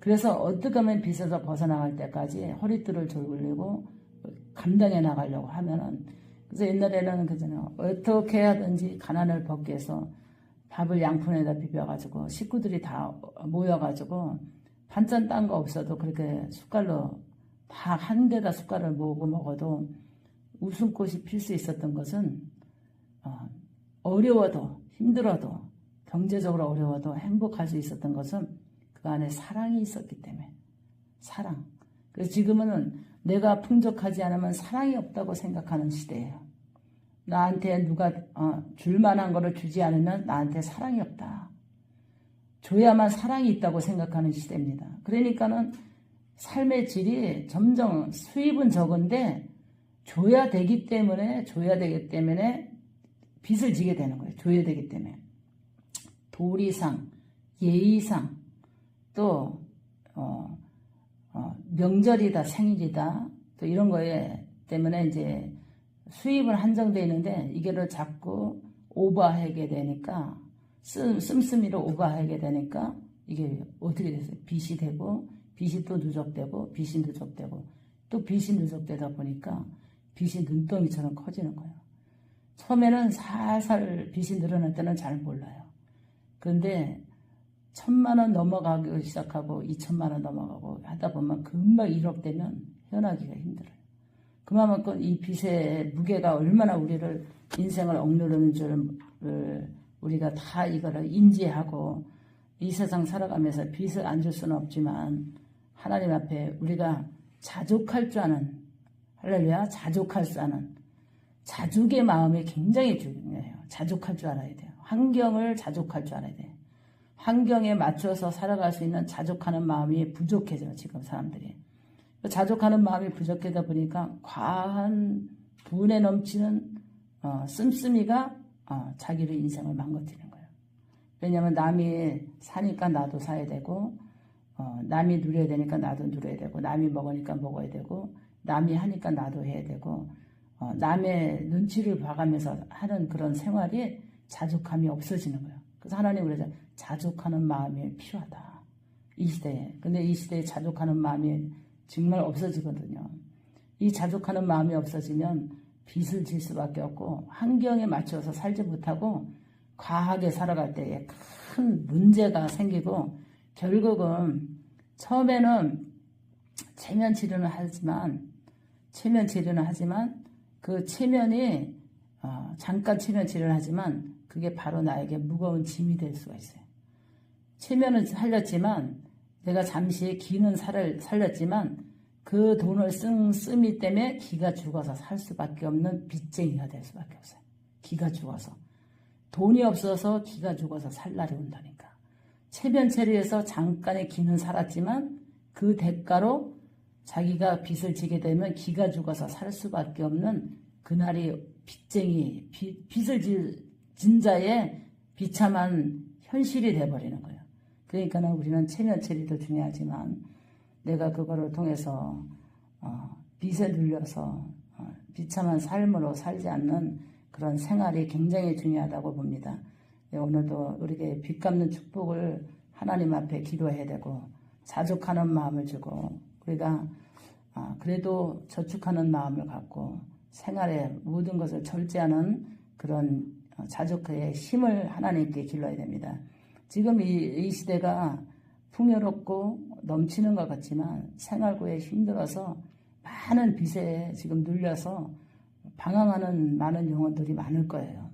그래서 어떻게 하면 빚에서 벗어나갈 때까지 허리띠를 졸리고 감당해 나가려고 하면은, 그래서 옛날에는 그잖아요. 어떻게 하든지 가난을 벗기 위해서 밥을 양푼에다 비벼가지고 식구들이 다 모여가지고 반찬 딴 거 없어도 그렇게 숟갈로 다 한 데다 숟갈을 모으고 먹어도 웃음꽃이 필 수 있었던 것은 어려워도 힘들어도 경제적으로 어려워도 행복할 수 있었던 것은 그 안에 사랑이 있었기 때문에. 사랑. 그래서 지금은 내가 풍족하지 않으면 사랑이 없다고 생각하는 시대예요. 나한테 누가 줄 만한 거를 주지 않으면 나한테 사랑이 없다. 줘야만 사랑이 있다고 생각하는 시대입니다. 그러니까는 삶의 질이 점점 수입은 적은데 줘야 되기 때문에 빚을 지게 되는 거예요. 줘야 되기 때문에. 도리상, 예의상, 또 명절이다, 생일이다, 또 이런 거에 때문에 이제 수입은 한정되어 있는데 이거를 자꾸 오버하게 되니까, 씀씀이로 오버하게 되니까 이게 어떻게 됐어요? 빚이 되고, 빚이 또 누적되고, 빚이 누적되고, 또 빚이 누적되다 보니까 빚이 눈덩이처럼 커지는 거예요. 처음에는 살살 빚이 늘어날 때는 잘 몰라요. 그런데 1,000만 원 넘어가기 시작하고 2,000만 원 넘어가고 하다 보면 금방 1억 되면 헤어나기가 힘들어요. 그만큼 이 빚의 무게가 얼마나 우리를 인생을 억누르는 줄을 우리가 다 이거를 인지하고 이 세상 살아가면서 빚을 안 줄 수는 없지만 하나님 앞에 우리가 자족할 줄 아는, 할렐루야, 자족할 줄 아는 자족의 마음이 굉장히 중요해요. 자족할 줄 알아야 돼요. 환경을 자족할 줄 알아야 돼요. 환경에 맞춰서 살아갈 수 있는 자족하는 마음이 부족해져요. 지금 사람들이. 자족하는 마음이 부족하다 보니까 과한 분에 넘치는 씀씀이가 자기의 인생을 망가뜨리는 거예요. 왜냐하면 남이 사니까 나도 사야 되고, 남이 누려야 되니까 나도 누려야 되고, 남이 먹으니까 먹어야 되고, 남이 하니까 나도 해야 되고, 남의 눈치를 봐가면서 하는 그런 생활이 자족함이 없어지는 거예요. 그래서 하나님 그러죠. 자족하는 마음이 필요하다. 이 시대에. 근데 이 시대에 자족하는 마음이 정말 없어지거든요. 이 자족하는 마음이 없어지면 빚을 질 수밖에 없고 환경에 맞춰서 살지 못하고 과하게 살아갈 때에 큰 문제가 생기고 결국은 처음에는 체면 치료는 하지만 그 체면이 잠깐 체면 치료를 하지만 그게 바로 나에게 무거운 짐이 될 수가 있어요. 체면은 살렸지만 내가 잠시 기는 살을 살렸지만 그 돈을 쓴 씀이 때문에 기가 죽어서 살 수밖에 없는 빚쟁이가 될 수밖에 없어요. 기가 죽어서. 돈이 없어서 기가 죽어서 살 날이 온다니까. 체면 처리해서 잠깐의 기는 살았지만 그 대가로 자기가 빚을 지게 되면 기가 죽어서 살 수밖에 없는 그날이 빚쟁이, 빚을 진 자의 비참한 현실이 돼버리는 거예요. 그러니까 우리는 체면 처리도 중요하지만 내가 그거를 통해서 빚에 눌려서 비참한 삶으로 살지 않는 그런 생활이 굉장히 중요하다고 봅니다. 오늘도 우리에게 빚 갚는 축복을 하나님 앞에 기도해야 되고 자족하는 마음을 주고 우리가 그래도 저축하는 마음을 갖고 생활에 모든 것을 절제하는 그런 자족의 힘을 하나님께 길러야 됩니다. 지금 이 시대가 풍요롭고 넘치는 것 같지만 생활고에 힘들어서 많은 빚에 지금 눌려서 방황하는 많은 영혼들이 많을 거예요.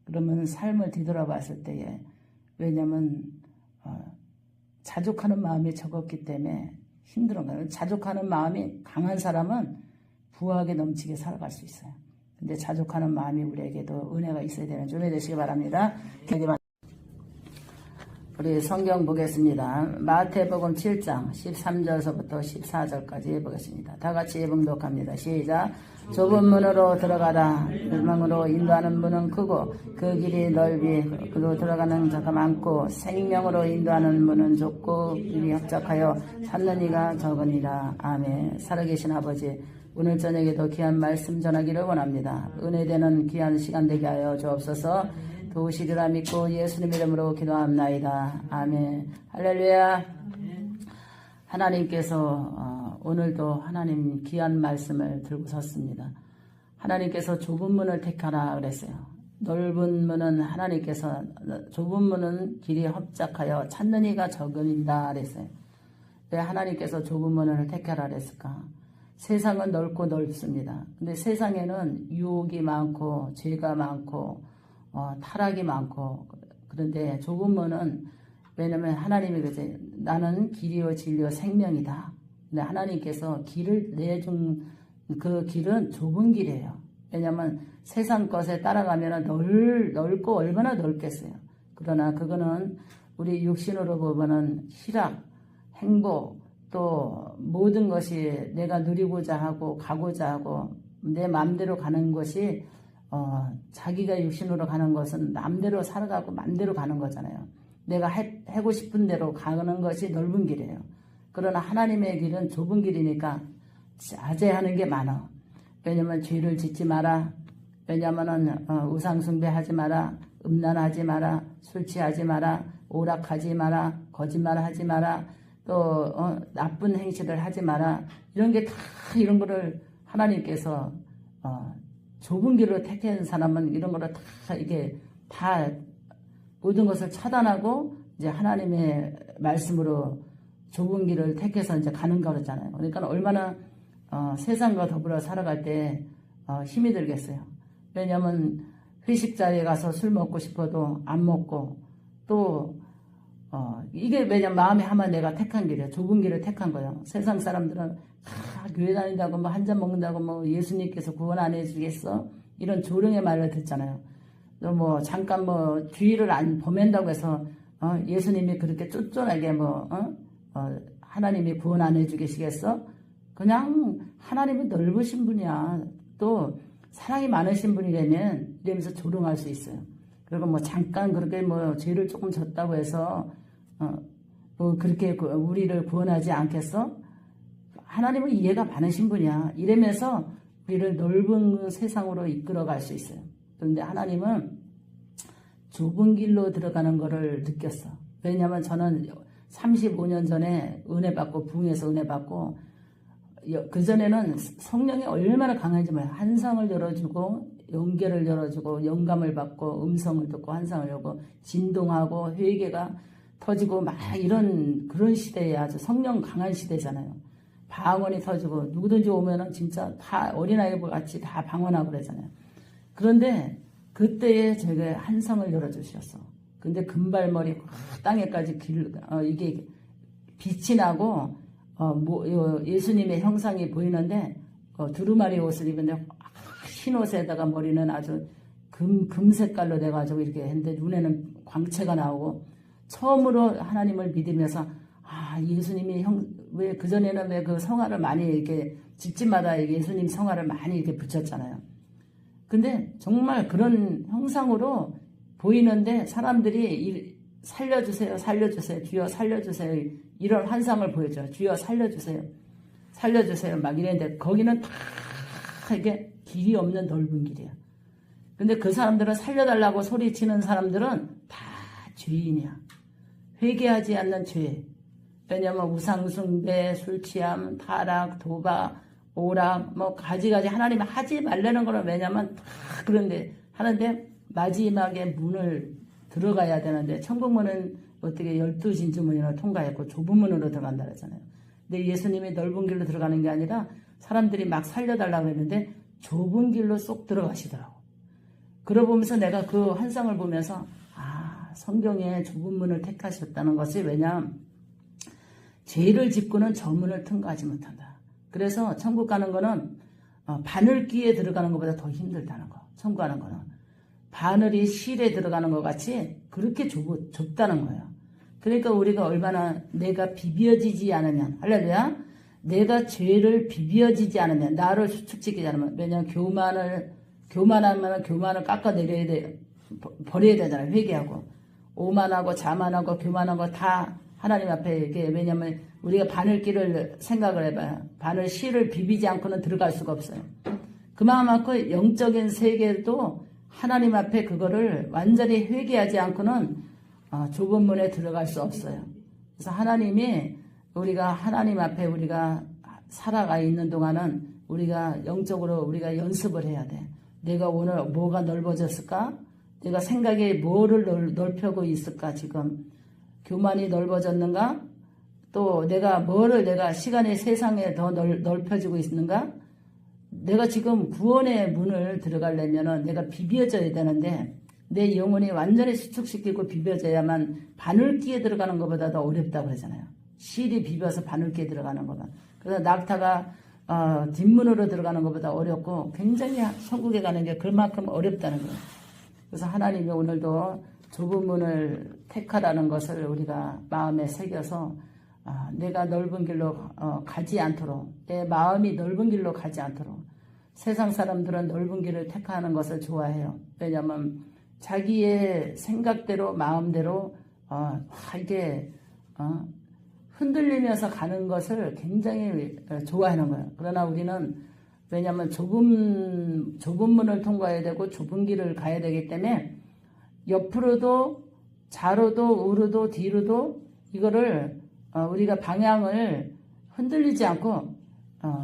그러면 삶을 뒤돌아봤을 때에 왜냐하면 자족하는 마음이 적었기 때문에 힘든 거예요. 자족하는 마음이 강한 사람은 부하게 넘치게 살아갈 수 있어요. 근데 자족하는 마음이 우리에게도 은혜가 있어야 되는 주님 되시기 바랍니다. 우리 성경 보겠습니다. 마태복음 7장 13절서부터 14절까지 보겠습니다. 다 같이 봉독합니다. 시작. 좁은 문으로 들어가라. 멸망으로 인도하는 문은 크고 그 길이 넓이 그로 들어가는 자가 많고 생명으로 인도하는 문은 좁고 길이 협착하여 찾는 이가 적으니라. 아멘. 살아계신 아버지, 오늘 저녁에도 귀한 말씀 전하기를 원합니다. 은혜되는 귀한 시간 되게 하여 주옵소서. 도우시리라 믿고 예수님 이름으로 기도합나이다. 아멘. 할렐루야. 하나님께서 오늘도 하나님 귀한 말씀을 들고 섰습니다. 하나님께서 좁은 문을 택하라 그랬어요. 넓은 문은 하나님께서, 좁은 문은 길이 협착하여 찾는 이가 적으리다 그랬어요. 왜 하나님께서 좁은 문을 택하라 그랬을까? 세상은 넓고 넓습니다. 근데 세상에는 유혹이 많고 죄가 많고 타락이 많고, 그런데 좁은 문은, 왜냐면 하나님이 그러지, 나는 길이요 진리요 생명이다. 근데 하나님께서 길을 내준 그 길은 좁은 길이에요. 왜냐면 세상 것에 따라가면 넓고 얼마나 넓겠어요. 그러나 그거는 우리 육신으로 보면은 희락, 행복, 또 모든 것이 내가 누리고자 하고 가고자 하고 내 마음대로 가는 것이, 자기가 육신으로 가는 것은 마음대로 살아가고 마음대로 가는 거잖아요. 내가 하고 싶은 대로 가는 것이 넓은 길이에요. 그러나 하나님의 길은 좁은 길이니까 자제하는 게 많아. 왜냐면 죄를 짓지 마라. 왜냐면은 우상숭배하지 마라. 음란하지 마라. 술 취하지 마라. 오락하지 마라. 거짓말하지 마라. 또 나쁜 행실을 하지 마라. 이런 게 다, 이런 거를 하나님께서 좁은 길로 택한 사람은 이런 거를 다, 이게 다 모든 것을 차단하고 이제 하나님의 말씀으로 좁은 길을 택해서 이제 가는 거잖아요. 그러니까 얼마나 세상과 더불어 살아갈 때 힘이 들겠어요. 왜냐하면 회식 자리에 가서 술 먹고 싶어도 안 먹고, 또 이게 왜냐면 마음에 하면 내가 택한 길이에요. 좁은 길을 택한 거예요. 세상 사람들은 교회 다닌다고 뭐 한 잔 먹는다고 뭐 예수님께서 구원 안 해주겠어? 이런 조롱의 말을 듣잖아요. 뭐 잠깐 뭐 주의를 안 범한다고 해서 예수님이 그렇게 쫀쫀하게 하나님이 구원 안 해주겠어? 그냥 하나님은 넓으신 분이야. 또 사랑이 많으신 분이라면 이러면서 조롱할 수 있어요. 그리고 뭐 잠깐 그렇게 뭐 죄를 조금 졌다고 해서 뭐 그렇게 우리를 구원하지 않겠어? 하나님은 이해가 많으신 분이야. 이러면서 우리를 넓은 세상으로 이끌어갈 수 있어요. 그런데 하나님은 좁은 길로 들어가는 거를 느꼈어. 왜냐하면 저는 35년 전에 은혜 받고 부흥에서 은혜 받고, 그전에는 성령이 얼마나 강한지 몰라요. 환상을 열어주고 영계를 열어주고 영감을 받고 음성을 듣고 환상을 열고 진동하고 회개가 터지고 막 이런 그런 시대에 아주 성령 강한 시대잖아요. 방언이 터지고 누구든지 오면은 진짜 다 어린아이 같이 다 방언하고 그러잖아요. 그런데 그때에 제가 환상을 열어주셨어. 근데 금발머리 땅에까지 이게 빛이 나고 예수님의 형상이 보이는데 두루마리 옷을 입은데 흰 옷에다가 머리는 아주 금 색깔로 돼가지고 이렇게 했는데 눈에는 광채가 나오고, 처음으로 하나님을 믿으면서 예수님이 왜 그전에는 왜 그 성화를 많이 이렇게 집집마다 예수님 성화를 많이 이렇게 붙였잖아요. 근데 정말 그런 형상으로 보이는데 사람들이 살려주세요, 살려주세요, 주여 살려주세요, 이런 환상을 보여줘요. 주여 살려주세요, 살려주세요 막 이랬는데 거기는 다 이게 길이 없는 넓은 길이야. 근데 그 사람들은 살려달라고 소리치는 사람들은 다 죄인이야. 회개하지 않는 죄. 왜냐면 우상숭배, 술취함, 타락, 도박, 오락, 뭐 가지가지 하나님이 하지 말라는 거는, 왜냐면 다 그런데 하는데 마지막에 문을 들어가야 되는데, 천국문은 어떻게 12진주문으로 통과했고 좁은 문으로 들어간다 그러잖아요. 근데 예수님이 넓은 길로 들어가는 게 아니라 사람들이 막 살려달라고 했는데 좁은 길로 쏙 들어가시더라고. 그러고 보면서 내가 그 환상을 보면서 성경에 좁은 문을 택하셨다는 것이, 왜냐하면 죄를 짓고는 저 문을 통과하지 못한다. 그래서 천국 가는 거는 바늘귀에 들어가는 것보다 더 힘들다는 거. 천국 가는 거는 바늘이 실에 들어가는 것 같이 그렇게 좁다는 거예요. 그러니까 우리가 얼마나 내가 비벼지지 않으면, 할렐루야, 내가 죄를 비벼지지 않으면, 나를 수축시키지 않으면, 왜냐하면 교만하면 교만을 깎아내려야 돼, 버려야 되잖아요. 회개하고 오만하고 자만하고 교만하고 다 하나님 앞에 이렇게, 왜냐하면 우리가 바늘길을 생각을 해봐요. 바늘 실을 비비지 않고는 들어갈 수가 없어요. 그만큼 영적인 세계도 하나님 앞에 그거를 완전히 회개하지 않고는 좁은 문에 들어갈 수 없어요. 그래서 하나님이 우리가 하나님 앞에 우리가 살아가 있는 동안은 우리가 영적으로 우리가 연습을 해야 돼. 내가 오늘 뭐가 넓어졌을까? 내가 생각에 뭐를 넓혀고 있을까? 지금 교만이 넓어졌는가? 또 내가 뭐를 내가 시간의 세상에 더 넓혀지고 있는가? 내가 지금 구원의 문을 들어가려면은 내가 비벼져야 되는데 내 영혼이 완전히 수축시키고 비벼져야만 바늘기에 들어가는 것보다 더 어렵다고 그러잖아요. 실이 비벼서 바늘기에 들어가는 것보다. 그래서 낙타가 뒷문으로 들어가는 것보다 어렵고 굉장히 천국에 가는 게 그만큼 어렵다는 거예요. 그래서 하나님이 오늘도 좁은 문을 택하라는 것을 우리가 마음에 새겨서 내가 넓은 길로 가지 않도록, 내 마음이 넓은 길로 가지 않도록. 세상 사람들은 넓은 길을 택하는 것을 좋아해요. 왜냐하면 자기의 생각대로 마음대로 이게 흔들리면서 가는 것을 굉장히 좋아하는 거예요. 그러나 우리는 왜냐하면 좁은 문을 통과해야 되고 좁은 길을 가야 되기 때문에 옆으로도 좌로도 우로도 뒤로도 이거를 우리가 방향을 흔들리지 않고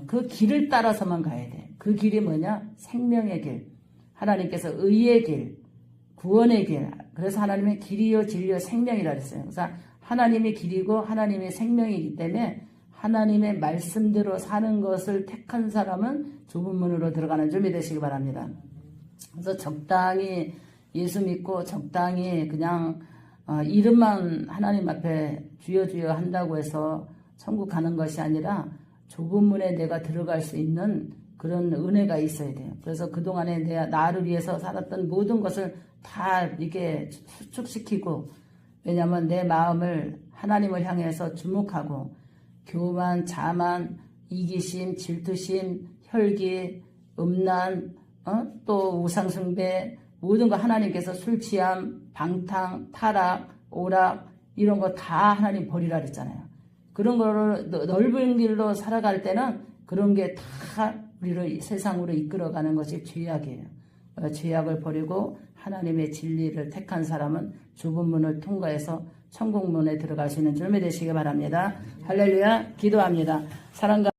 그 길을 따라서만 가야 돼. 그 길이 뭐냐? 생명의 길. 하나님께서 의의 길, 구원의 길. 그래서 하나님의 길이요 진리요 생명이라 그랬어요. 그래서 하나님이 길이고 하나님의 생명이기 때문에 하나님의 말씀대로 사는 것을 택한 사람은 좁은 문으로 들어가는 줄 믿으시기 바랍니다. 그래서 적당히 예수 믿고 적당히 그냥 이름만 하나님 앞에 주여 주여 한다고 해서 천국 가는 것이 아니라 좁은 문에 내가 들어갈 수 있는 그런 은혜가 있어야 돼요. 그래서 그동안에 내가 나를 위해서 살았던 모든 것을 다 이게 수축시키고, 왜냐하면 내 마음을 하나님을 향해서 주목하고 교만, 자만, 이기심, 질투심, 혈기, 음란, 또 우상숭배, 모든 거 하나님께서 술 취함, 방탕, 타락, 오락 이런 거 다 하나님 버리라 그랬잖아요. 그런 거를 넓은 길로 살아갈 때는 그런 게 다 우리를 세상으로 이끌어가는 것이 죄악이에요. 죄악을 버리고 하나님의 진리를 택한 사람은 좁은 문을 통과해서 천국문에 들어갈 수 있는 줄 되시기 바랍니다. 할렐루야. 기도합니다. 사랑과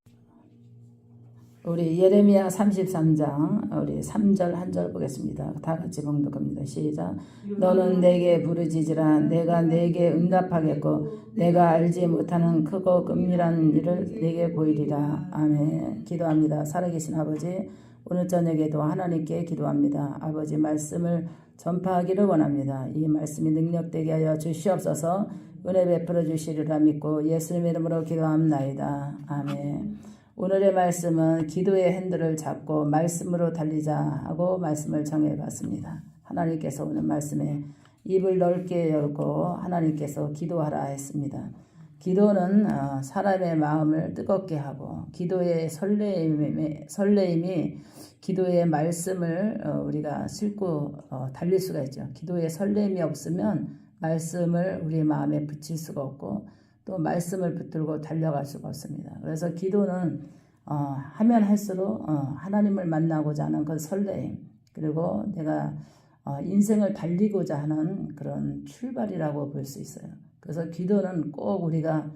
우리 예레미야 33장 우리 3절 한 절 보겠습니다. 다 같이 봉독합니다. 시작. 너는 내게 부르짖으라. 내가 내게 응답하겠고 내가 알지 못하는 크고 은밀한 일을 내게 보이리라. 아멘. 기도합니다. 살아계신 아버지, 오늘 저녁에도 하나님께 기도합니다. 아버지 말씀을 전파하기를 원합니다. 이 말씀이 능력되게 하여 주시옵소서. 은혜 베풀어 주시리라 믿고 예수님의 이름으로 기도합나이다. 아멘. 오늘의 말씀은 기도의 핸들을 잡고 말씀으로 달리자 하고 말씀을 정해봤습니다. 하나님께서 오늘 말씀에 입을 넓게 열고 하나님께서 기도하라 했습니다. 기도는 사람의 마음을 뜨겁게 하고 기도의 설레임이 기도의 말씀을 우리가 싣고 달릴 수가 있죠. 기도의 설레임이 없으면 말씀을 우리 마음에 붙일 수가 없고 또 말씀을 붙들고 달려갈 수가 없습니다. 그래서 기도는 하면 할수록 하나님을 만나고자 하는 그 설레임, 그리고 내가 인생을 달리고자 하는 그런 출발이라고 볼 수 있어요. 그래서 기도는 꼭 우리가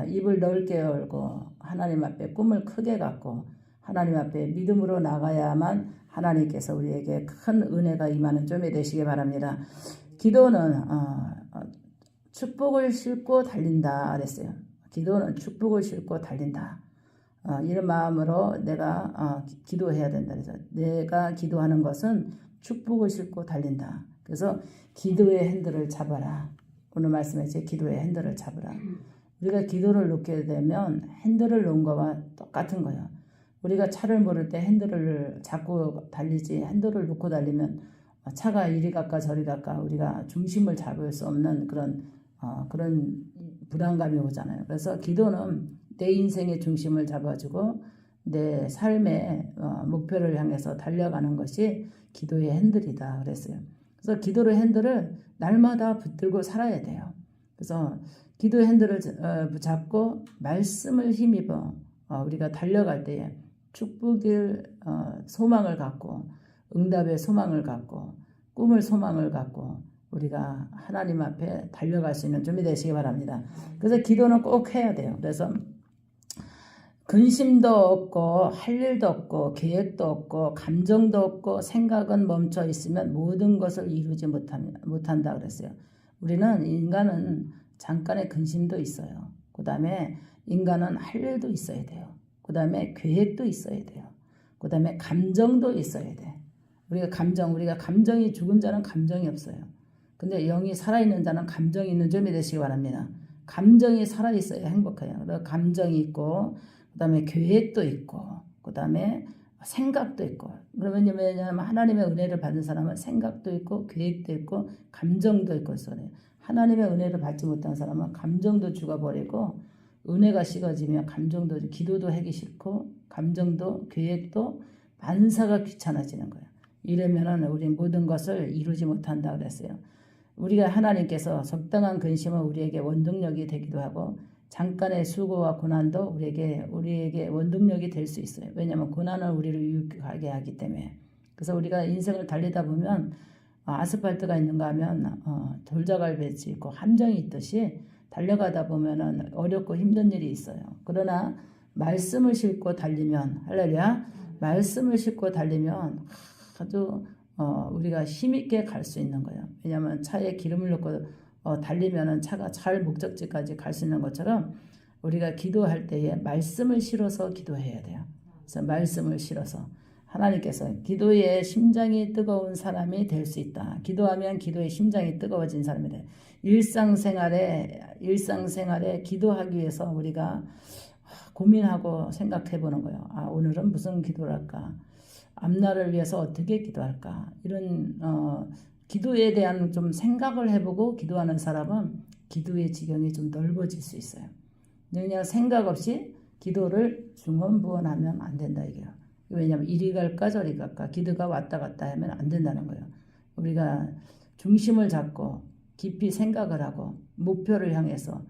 입을 넓게 열고 하나님 앞에 꿈을 크게 갖고 하나님 앞에 믿음으로 나가야만 하나님께서 우리에게 큰 은혜가 임하는 점이 되시기 바랍니다. 기도는 축복을 싣고 달린다 그랬어요. 기도는 축복을 싣고 달린다. 이런 마음으로 내가 기도해야 된다. 그래서 내가 기도하는 것은 축복을 싣고 달린다. 그래서 기도의 핸들을 잡아라. 오늘 말씀에 제 기도의 핸들을 잡으라. 우리가 기도를 놓게 되면 핸들을 놓은 거와 똑같은 거예요. 우리가 차를 몰을 때 핸들을 잡고 달리지, 핸들을 놓고 달리면 차가 이리 갈까 저리 갈까 우리가 중심을 잡을 수 없는 그런 불안감이 오잖아요. 그래서 기도는 내 인생의 중심을 잡아주고 내 삶의 목표를 향해서 달려가는 것이 기도의 핸들이다 그랬어요. 그래서 기도의 핸들을 날마다 붙들고 살아야 돼요. 그래서 기도의 핸들을 잡고 말씀을 힘입어 우리가 달려갈 때에 축복의 소망을 갖고 응답의 소망을 갖고 꿈을 소망을 갖고 우리가 하나님 앞에 달려갈 수 있는 준비 되시기 바랍니다. 그래서 기도는 꼭 해야 돼요. 그래서 근심도 없고 할 일도 없고 계획도 없고 감정도 없고 생각은 멈춰 있으면 모든 것을 이루지 못한다 그랬어요. 우리는 인간은 잠깐의 근심도 있어요. 그 다음에 인간은 할 일도 있어야 돼요. 그 다음에 계획도 있어야 돼요. 그 다음에 감정도 있어야 돼. 우리가 감정이 죽은 자는 감정이 없어요. 근데 영이 살아있는 자는 감정이 있는 점이 되시기 바랍니다. 감정이 살아있어야 행복해요. 그래서 감정이 있고 그 다음에 계획도 있고 그 다음에 생각도 있고. 왜냐하면 하나님의 은혜를 받은 사람은 생각도 있고 계획도 있고 감정도 있고 있어요. 하나님의 은혜를 받지 못한 사람은 감정도 죽어버리고 은혜가 식어지면 감정도 기도도 하기 싫고 감정도 계획도 만사가 귀찮아지는 거예요. 이러면은 우리 모든 것을 이루지 못한다 그랬어요. 우리가 하나님께서 적당한 근심은 우리에게 원동력이 되기도 하고 잠깐의 수고와 고난도 우리에게 원동력이 될 수 있어요. 왜냐하면 고난은 우리를 유익하게 하기 때문에. 그래서 우리가 인생을 달리다 보면 아스팔트가 있는가 하면 돌자갈 배치 있고 함정이 있듯이 달려가다 보면은 어렵고 힘든 일이 있어요. 그러나 말씀을 싣고 달리면 할렐루야 말씀을 싣고 달리면 아주 우리가 힘있게 갈 수 있는 거예요. 왜냐하면 차에 기름을 넣고 달리면은 차가 잘 목적지까지 갈 수 있는 것처럼 우리가 기도할 때에 말씀을 실어서 기도해야 돼요. 그래서 말씀을 실어서 하나님께서 기도의 심장이 뜨거운 사람이 될 수 있다. 기도하면 기도의 심장이 뜨거워진 사람이 돼. 일상생활에 기도하기 위해서 우리가 고민하고 생각해 보는 거예요. 오늘은 무슨 기도를 할까? 앞날을 위해서 어떻게 기도할까? 이런 기도에 대한 좀 생각을 해보고 기도하는 사람은 기도의 지경이 좀 넓어질 수 있어요. 그냥 생각 없이 기도를 중언부언하면 안 된다 이게요. 왜냐하면 이리 갈까 저리 갈까 기도가 왔다 갔다 하면 안 된다는 거예요. 우리가 중심을 잡고 깊이 생각을 하고 목표를 향해서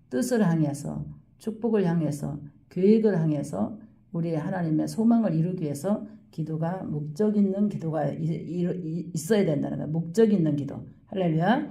뜻을 향해서 축복을 향해서 계획을 향해서 우리 하나님의 소망을 이루기 위해서 기도가 목적 있는 기도가 있어야 된다는 거예요. 목적 있는 기도. 할렐루야.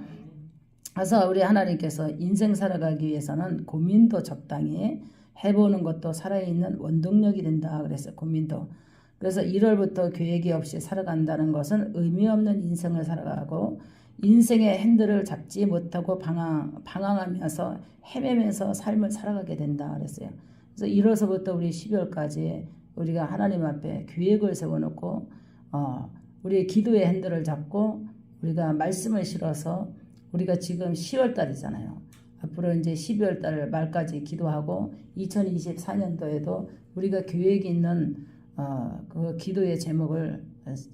그래서 우리 하나님께서 인생 살아가기 위해서는 고민도 적당히 해보는 것도 살아있는 원동력이 된다 그랬어요. 고민도. 그래서 1월부터 계획이 없이 살아간다는 것은 의미 없는 인생을 살아가고 인생의 핸들을 잡지 못하고 방황하면서 헤매면서 삶을 살아가게 된다 그랬어요. 그래서 1월서부터 우리 12월까지 우리가 하나님 앞에 계획을 세워놓고 우리의 기도의 핸들을 잡고 우리가 말씀을 실어서 우리가 지금 10월 달이잖아요. 앞으로 이제 12월 달 말까지 기도하고 2024년도에도 우리가 계획이 있는 그 기도의 제목을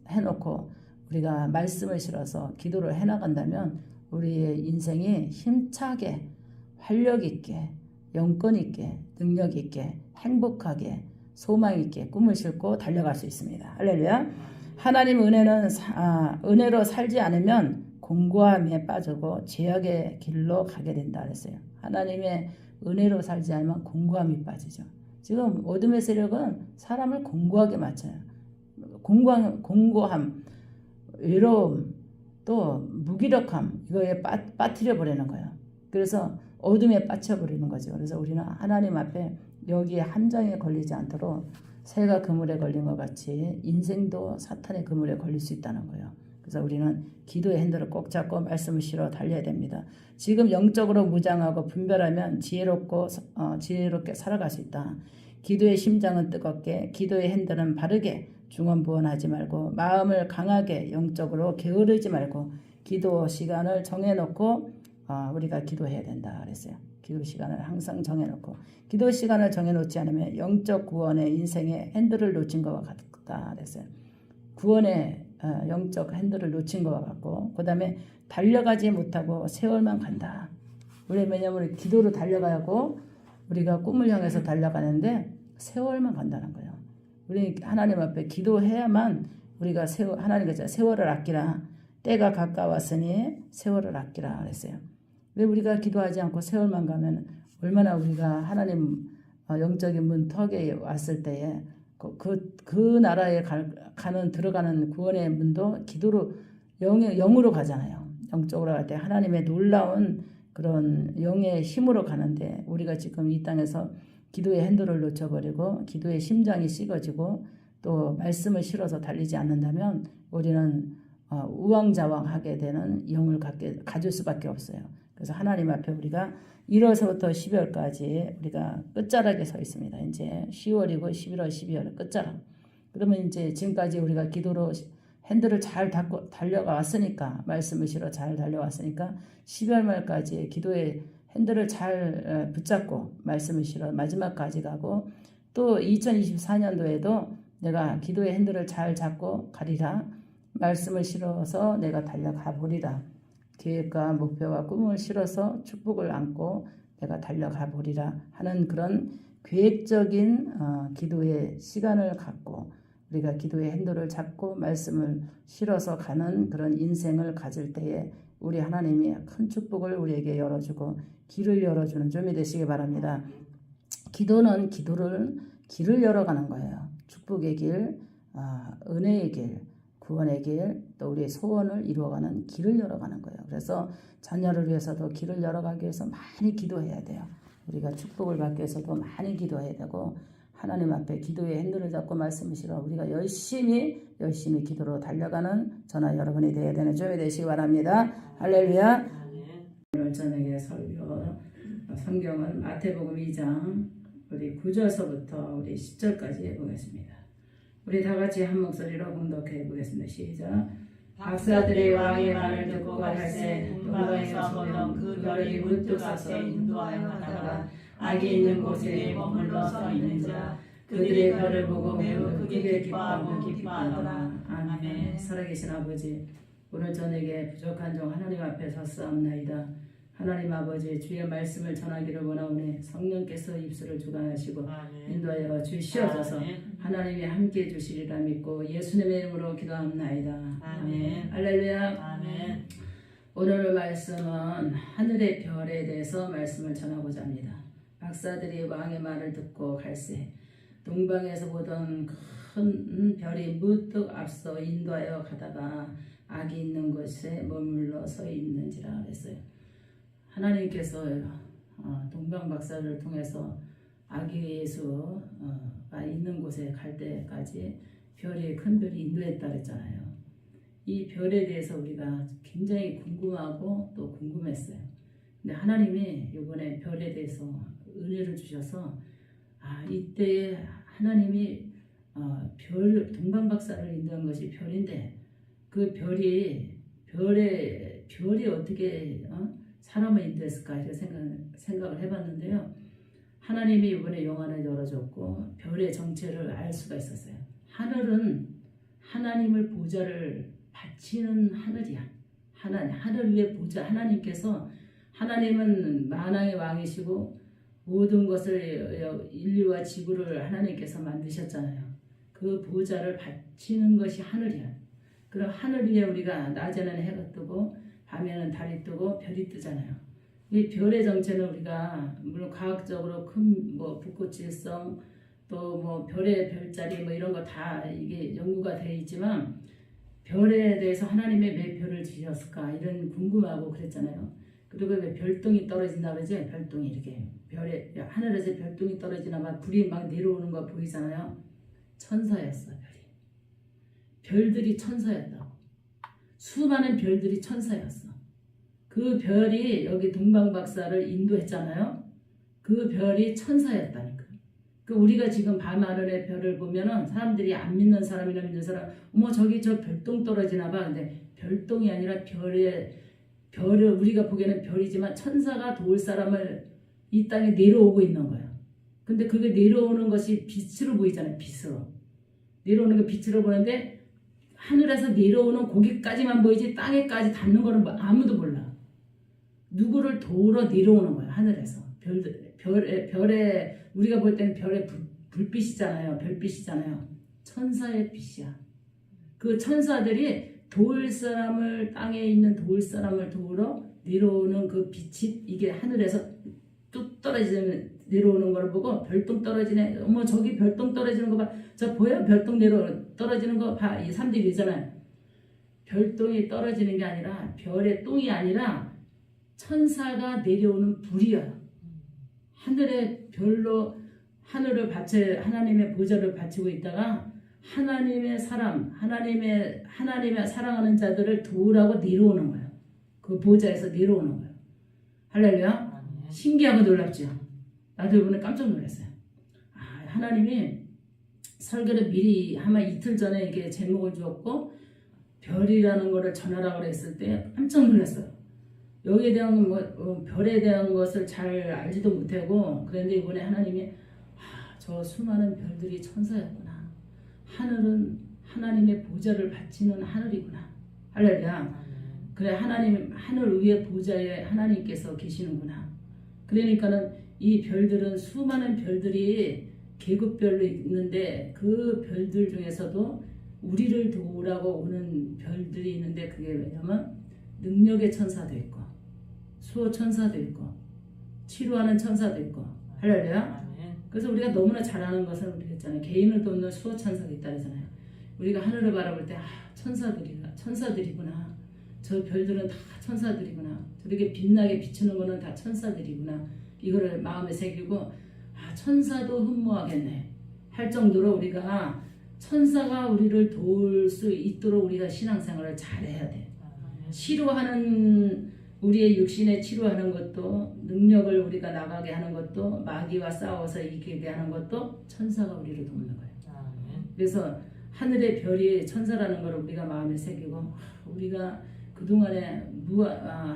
해놓고 우리가 말씀을 실어서 기도를 해나간다면 우리의 인생이 힘차게 활력 있게 영권 있게 능력 있게 행복하게 소망 있게 꿈을 싣고 달려갈 수 있습니다. 할렐루야. 하나님 은혜로 살지 않으면 공고함에 빠지고 죄악의 길로 가게 된다 그랬어요. 하나님의 은혜로 살지 않으면 공고함이 빠지죠. 지금 어둠의 세력은 사람을 공고하게 맞춰요. 공고함, 외로움, 또 무기력함 이거에 빠뜨려 버리는 거예요. 그래서 어둠에 빠쳐버리는 거죠. 그래서 우리는 하나님 앞에 여기에 함정에 걸리지 않도록 새가 그물에 걸린 것 같이 인생도 사탄의 그물에 걸릴 수 있다는 거예요. 그래서 우리는 기도의 핸들을 꼭 잡고 말씀을 실어 달려야 됩니다. 지금 영적으로 무장하고 분별하면 지혜롭게 살아갈 수 있다. 기도의 심장은 뜨겁게, 기도의 핸들은 바르게 중언부언하지 말고 마음을 강하게 영적으로 게으르지 말고 기도 시간을 정해놓고 우리가 기도해야 된다 그랬어요. 기도 시간을 항상 정해놓고 기도 시간을 정해놓지 않으면 영적 구원의 인생의 핸들을 놓친 것과 같다 그랬어요. 구원의 영적 핸들을 놓친 것과 같고 그 다음에 달려가지 못하고 세월만 간다. 왜냐면 우리 기도로 달려가고 우리가 꿈을 향해서 달려가는데 세월만 간다는 거예요. 우리 하나님 앞에 기도해야만 우리가 하나님께서 세월을 아끼라. 때가 가까웠으니 세월을 아끼라 그랬어요. 왜 우리가 기도하지 않고 세월만 가면 얼마나 우리가 하나님 영적인 문턱에 왔을 때에 그 나라에 들어가는 구원의 문도 기도로 영으로 가잖아요. 영적으로 갈 때 하나님의 놀라운 그런 영의 힘으로 가는데 우리가 지금 이 땅에서 기도의 핸들을 놓쳐버리고 기도의 심장이 식어지고 또 말씀을 실어서 달리지 않는다면 우리는 우왕좌왕하게 되는 영을 가질 수밖에 없어요. 그래서 하나님 앞에 우리가 1월서부터 12월까지 우리가 끝자락에 서 있습니다. 이제 10월이고 11월, 12월 끝자락. 그러면 이제 지금까지 우리가 기도로 핸들을 잘 달려왔으니까 말씀을 실어 잘 달려왔으니까 12월 말까지 기도의 핸들을 잘 붙잡고 말씀을 실어 마지막까지 가고 또 2024년도에도 내가 기도의 핸들을 잘 잡고 가리라. 말씀을 실어서 내가 달려가 보리라. 계획과 목표와 꿈을 실어서 축복을 안고 내가 달려가 보리라 하는 그런 계획적인 기도의 시간을 갖고 우리가 기도의 핸들을 잡고 말씀을 실어서 가는 그런 인생을 가질 때에 우리 하나님이 큰 축복을 우리에게 열어주고 길을 열어주는 점이 되시기 바랍니다. 기도는 길을 열어가는 거예요. 축복의 길, 은혜의 길, 구원의 길, 또 우리의 소원을 이루어가는 길을 열어가는 거예요. 그래서 자녀를 위해서도 길을 열어가기 위해서 많이 기도해야 돼요. 우리가 축복을 받기 위해서도 많이 기도해야 되고 하나님 앞에 기도의 핸들을 잡고 말씀을 실어 우리가 열심히 기도로 달려가는 저나 여러분이 되어야 되는 주님이 되시기 바랍니다. 할렐루야. 오늘 저녁에 설교 성경은 마태복음 2장 우리 9절서부터 우리 10절까지 해보겠습니다. 우리 다 같이 한 목소리로 공독해 보겠습니다. 시작. 박사들이 왕의 말을 듣고 갈새 동방에서 보던 그 별이 문득 앞서 인도하여 가다가 악이 있는 곳에 머물러 서 있는지라 그들의 별을 보고 매우 크게 기뻐하더라. 아멘. 살아계신 아버지, 오늘 저녁에 부족한 종 하나님 앞에 섰사옵나이다. 하나님 아버지, 주의 말씀을 전하기를 원하오니 성령께서 입술을 주관하시고 인도하여 주시옵소서. 하나님이 함께해 주시리라 믿고 예수님의 이름으로 기도합나이다. 아멘. 할렐루야. 아멘. 오늘 말씀은 하늘의 별에 대해서 말씀을 전하고자 합니다. 박사들이 왕의 말을 듣고 갈새 동방에서 보던 큰 별이 문득 앞서 인도하여 가다가 악이 있는 곳에 머물러 서 있는지라 그랬어요. 하나님께서 동방 박사를 통해서 아기 예수가 있는 곳에 갈 때까지 큰 별이 인도했다 그랬잖아요. 이 별에 대해서 우리가 굉장히 궁금하고 또 궁금했어요. 근데 하나님이 이번에 별에 대해서 은혜를 주셔서 이때 하나님이 동방 박사를 인도한 것이 별인데 그 별이 어떻게 사람을 인도했을까 이런 생각을 해봤는데요. 하나님이 이번에 영안을 열어줬고 별의 정체를 알 수가 있었어요. 하늘은 하나님을 보좌를 바치는 하늘이야. 하늘 위에 보좌 하나님께서 하나님은 만왕의 왕이시고 모든 것을 인류와 지구를 하나님께서 만드셨잖아요. 그 보좌를 바치는 것이 하늘이야. 그럼 하늘 위에 우리가 낮에는 해가 뜨고 밤에는 달이 뜨고 별이 뜨잖아요. 이 별의 정체는 우리가 물론 과학적으로 큰 북극질성 또 별의 별자리 이런 거 다 이게 연구가 되어 있지만 별에 대해서 하나님의 왜 별을 지었을까 이런 궁금하고 그랬잖아요. 그리고 왜 별똥이 떨어진다 그러지? 별똥이 이렇게 하늘에서 별똥이 떨어지나 막 불이 막 내려오는 거 보이잖아요. 천사였어 별이. 별들이 천사였다고. 수많은 별들이 천사였어. 그 별이 여기 동방박사를 인도했잖아요. 그 별이 천사였다니까. 우리가 지금 밤하늘의 별을 보면은 사람들이 안 믿는 사람이나 믿는 사람, 저기 저 별똥 떨어지나 봐. 근데 별똥이 아니라 별을 우리가 보기에는 별이지만 천사가 도울 사람을 이 땅에 내려오고 있는 거예요. 근데 그게 내려오는 것이 빛으로 보이잖아요. 빛으로. 내려오는 게 빛으로 보는데 하늘에서 내려오는 고기까지만 보이지 땅에까지 닿는 거는 아무도 몰라. 누구를 도우러 내려오는 거야. 하늘에서. 별에 우리가 볼 때는 별의 불빛이잖아요. 별빛이잖아요. 천사의 빛이야. 그 천사들이 땅에 있는 도울 사람을 도우러 내려오는 그 빛이 이게 하늘에서 뚝 내려오는 걸 보고 별똥 떨어지네. 저기 별똥 떨어지는 거 봐. 저 보여? 별똥 떨어지는 거 봐. 이 사람들이 이러잖아요. 별똥이 떨어지는 게 아니라 별의 똥이 아니라 천사가 내려오는 불이야. 하늘의 별로 하늘을 하나님의 보좌를 바치고 있다가 하나님의 사랑하는 자들을 도우라고 내려오는 거예요. 그 보좌에서 내려오는 거예요. 할렐루야. 신기하고 놀랍죠. 나도 이번에 깜짝 놀랐어요. 하나님이 설교를 미리 아마 이틀 전에 이게 제목을 주었고 별이라는 거를 전하라고 했을 때 깜짝 놀랐어요. 여기에 대한 별에 대한 것을 잘 알지도 못하고 그런데 이번에 하나님이 저 수많은 별들이 천사였구나. 하늘은 하나님의 보좌를 바치는 하늘이구나. 할렐루야. 그래 하늘 위에 보좌에 하나님께서 계시는구나. 그러니까는 이 별들은 수많은 별들이 계급별로 있는데 그 별들 중에서도 우리를 도우라고 오는 별들이 있는데 그게 왜냐면 능력의 천사도 있고 수호 천사도 있고 치료하는 천사도 있고 할렐루야. 그래서 우리가 너무나 잘 아는 것은 우리가 있잖아요. 개인을 돕는 수호 천사가 있다 그러잖아요. 우리가 하늘을 바라볼 때 천사들이구나. 저 별들은 다 천사들이구나. 저렇게 빛나게 비추는 거는 다 천사들이구나. 이거를 마음에 새기고 천사도 흠모하겠네 할 정도로 우리가 천사가 우리를 도울 수 있도록 우리가 신앙생활을 잘해야 돼. 치료하는 우리의 육신에 치료하는 것도 능력을 우리가 나가게 하는 것도 마귀와 싸워서 이기게 하는 것도 천사가 우리를 돕는 거예요. 그래서 하늘의 별이 천사라는 걸 우리가 마음에 새기고 우리가 그동안에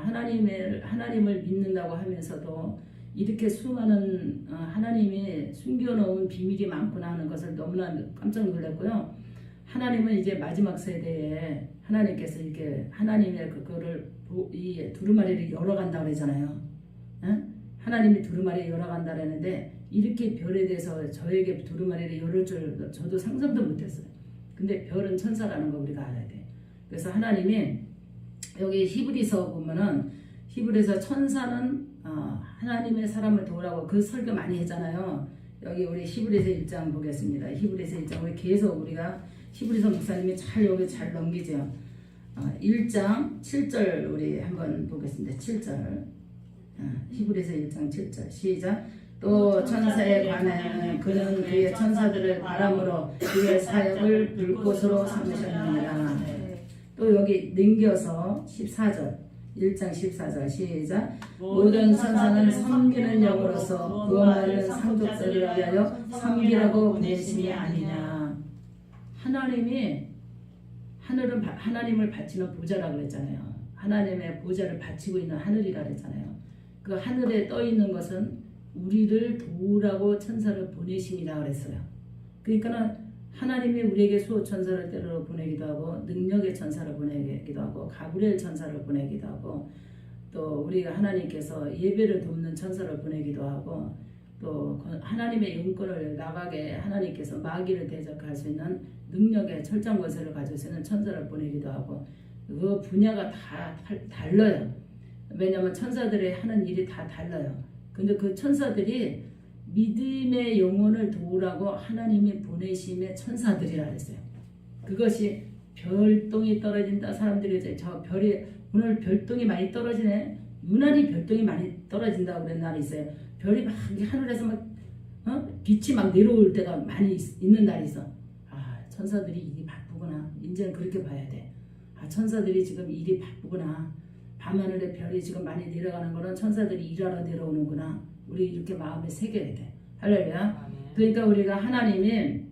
하나님을 믿는다고 하면서도 이렇게 수많은 하나님이 숨겨놓은 비밀이 많구나 하는 것을 너무나 깜짝 놀랐고요. 하나님은 이제 마지막 세대에 하나님께서 이렇게 하나님의 그거를 이 두루마리를 열어간다 그러잖아요. 하나님이 두루마리 열어간다 그랬는데 이렇게 별에 대해서 저에게 두루마리를 열을 줄 저도 상상도 못했어요. 근데 별은 천사라는 거 우리가 알아야 돼. 그래서 하나님이 여기 히브리서 보면은 히브리서 천사는 하나님의 사람을 도우라고 그 설교 많이 했잖아요. 여기 우리 히브리서 1장 보겠습니다. 히브리서 1장 우리 계속 우리가 히브리서 목사님이 여기 잘 넘기죠. 1장 7절 우리 한번 보겠습니다. 7절 히브리서 1장 7절 시작. 또 천사에 관하여는 그는 그의 천사들을 바람으로 그의 사역을 불꽃으로 삼으셨느니라. 또 여기 넘겨서 14절 1장 14절 시작. 모든 천사는 섬기는 영으로서 구원받는 상족들을 위하여 섬기라고 보내심이 아니냐. 하나님이 하나님을 바치는 보좌라고 그랬잖아요. 하나님의 보좌를 바치고 있는 하늘이라 그랬잖아요. 그 하늘에 떠 있는 것은 우리를 도우라고 천사를 보내심이라 그랬어요. 그러니까는 하나님이 우리에게 수호 천사를 때로 보내기도 하고 능력의 천사를 보내기도 하고 가브리엘 천사를 보내기도 하고 또 우리가 하나님께서 예배를 돕는 천사를 보내기도 하고 또 하나님의 영권을 나가게 하나님께서 마귀를 대적할 수 있는 능력의 철장 권세를 가질 수 있는 천사를 보내기도 하고 그 분야가 다 달라요. 왜냐하면 천사들이 하는 일이 다 달라요. 근데 그 천사들이 믿음의 영혼을 도우라고 하나님이 보내심의 천사들이라 했어요. 그것이 별똥이 떨어진다. 사람들이 이제 저 별이 오늘 별똥이 많이 떨어지네. 유난히 별똥이 많이 떨어진다고 그런 날이 있어요. 별이 막 하늘에서 막 빛이 막 내려올 때가 많이 있는 날이 있어. 천사들이 일이 바쁘구나. 이제는 그렇게 봐야 돼. 천사들이 지금 일이 바쁘구나. 밤하늘에 별이 지금 많이 내려가는 거는 천사들이 일하러 내려오는구나. 우리 이렇게 마음에 새겨야 돼. 할렐루야. 그러니까 우리가 하나님이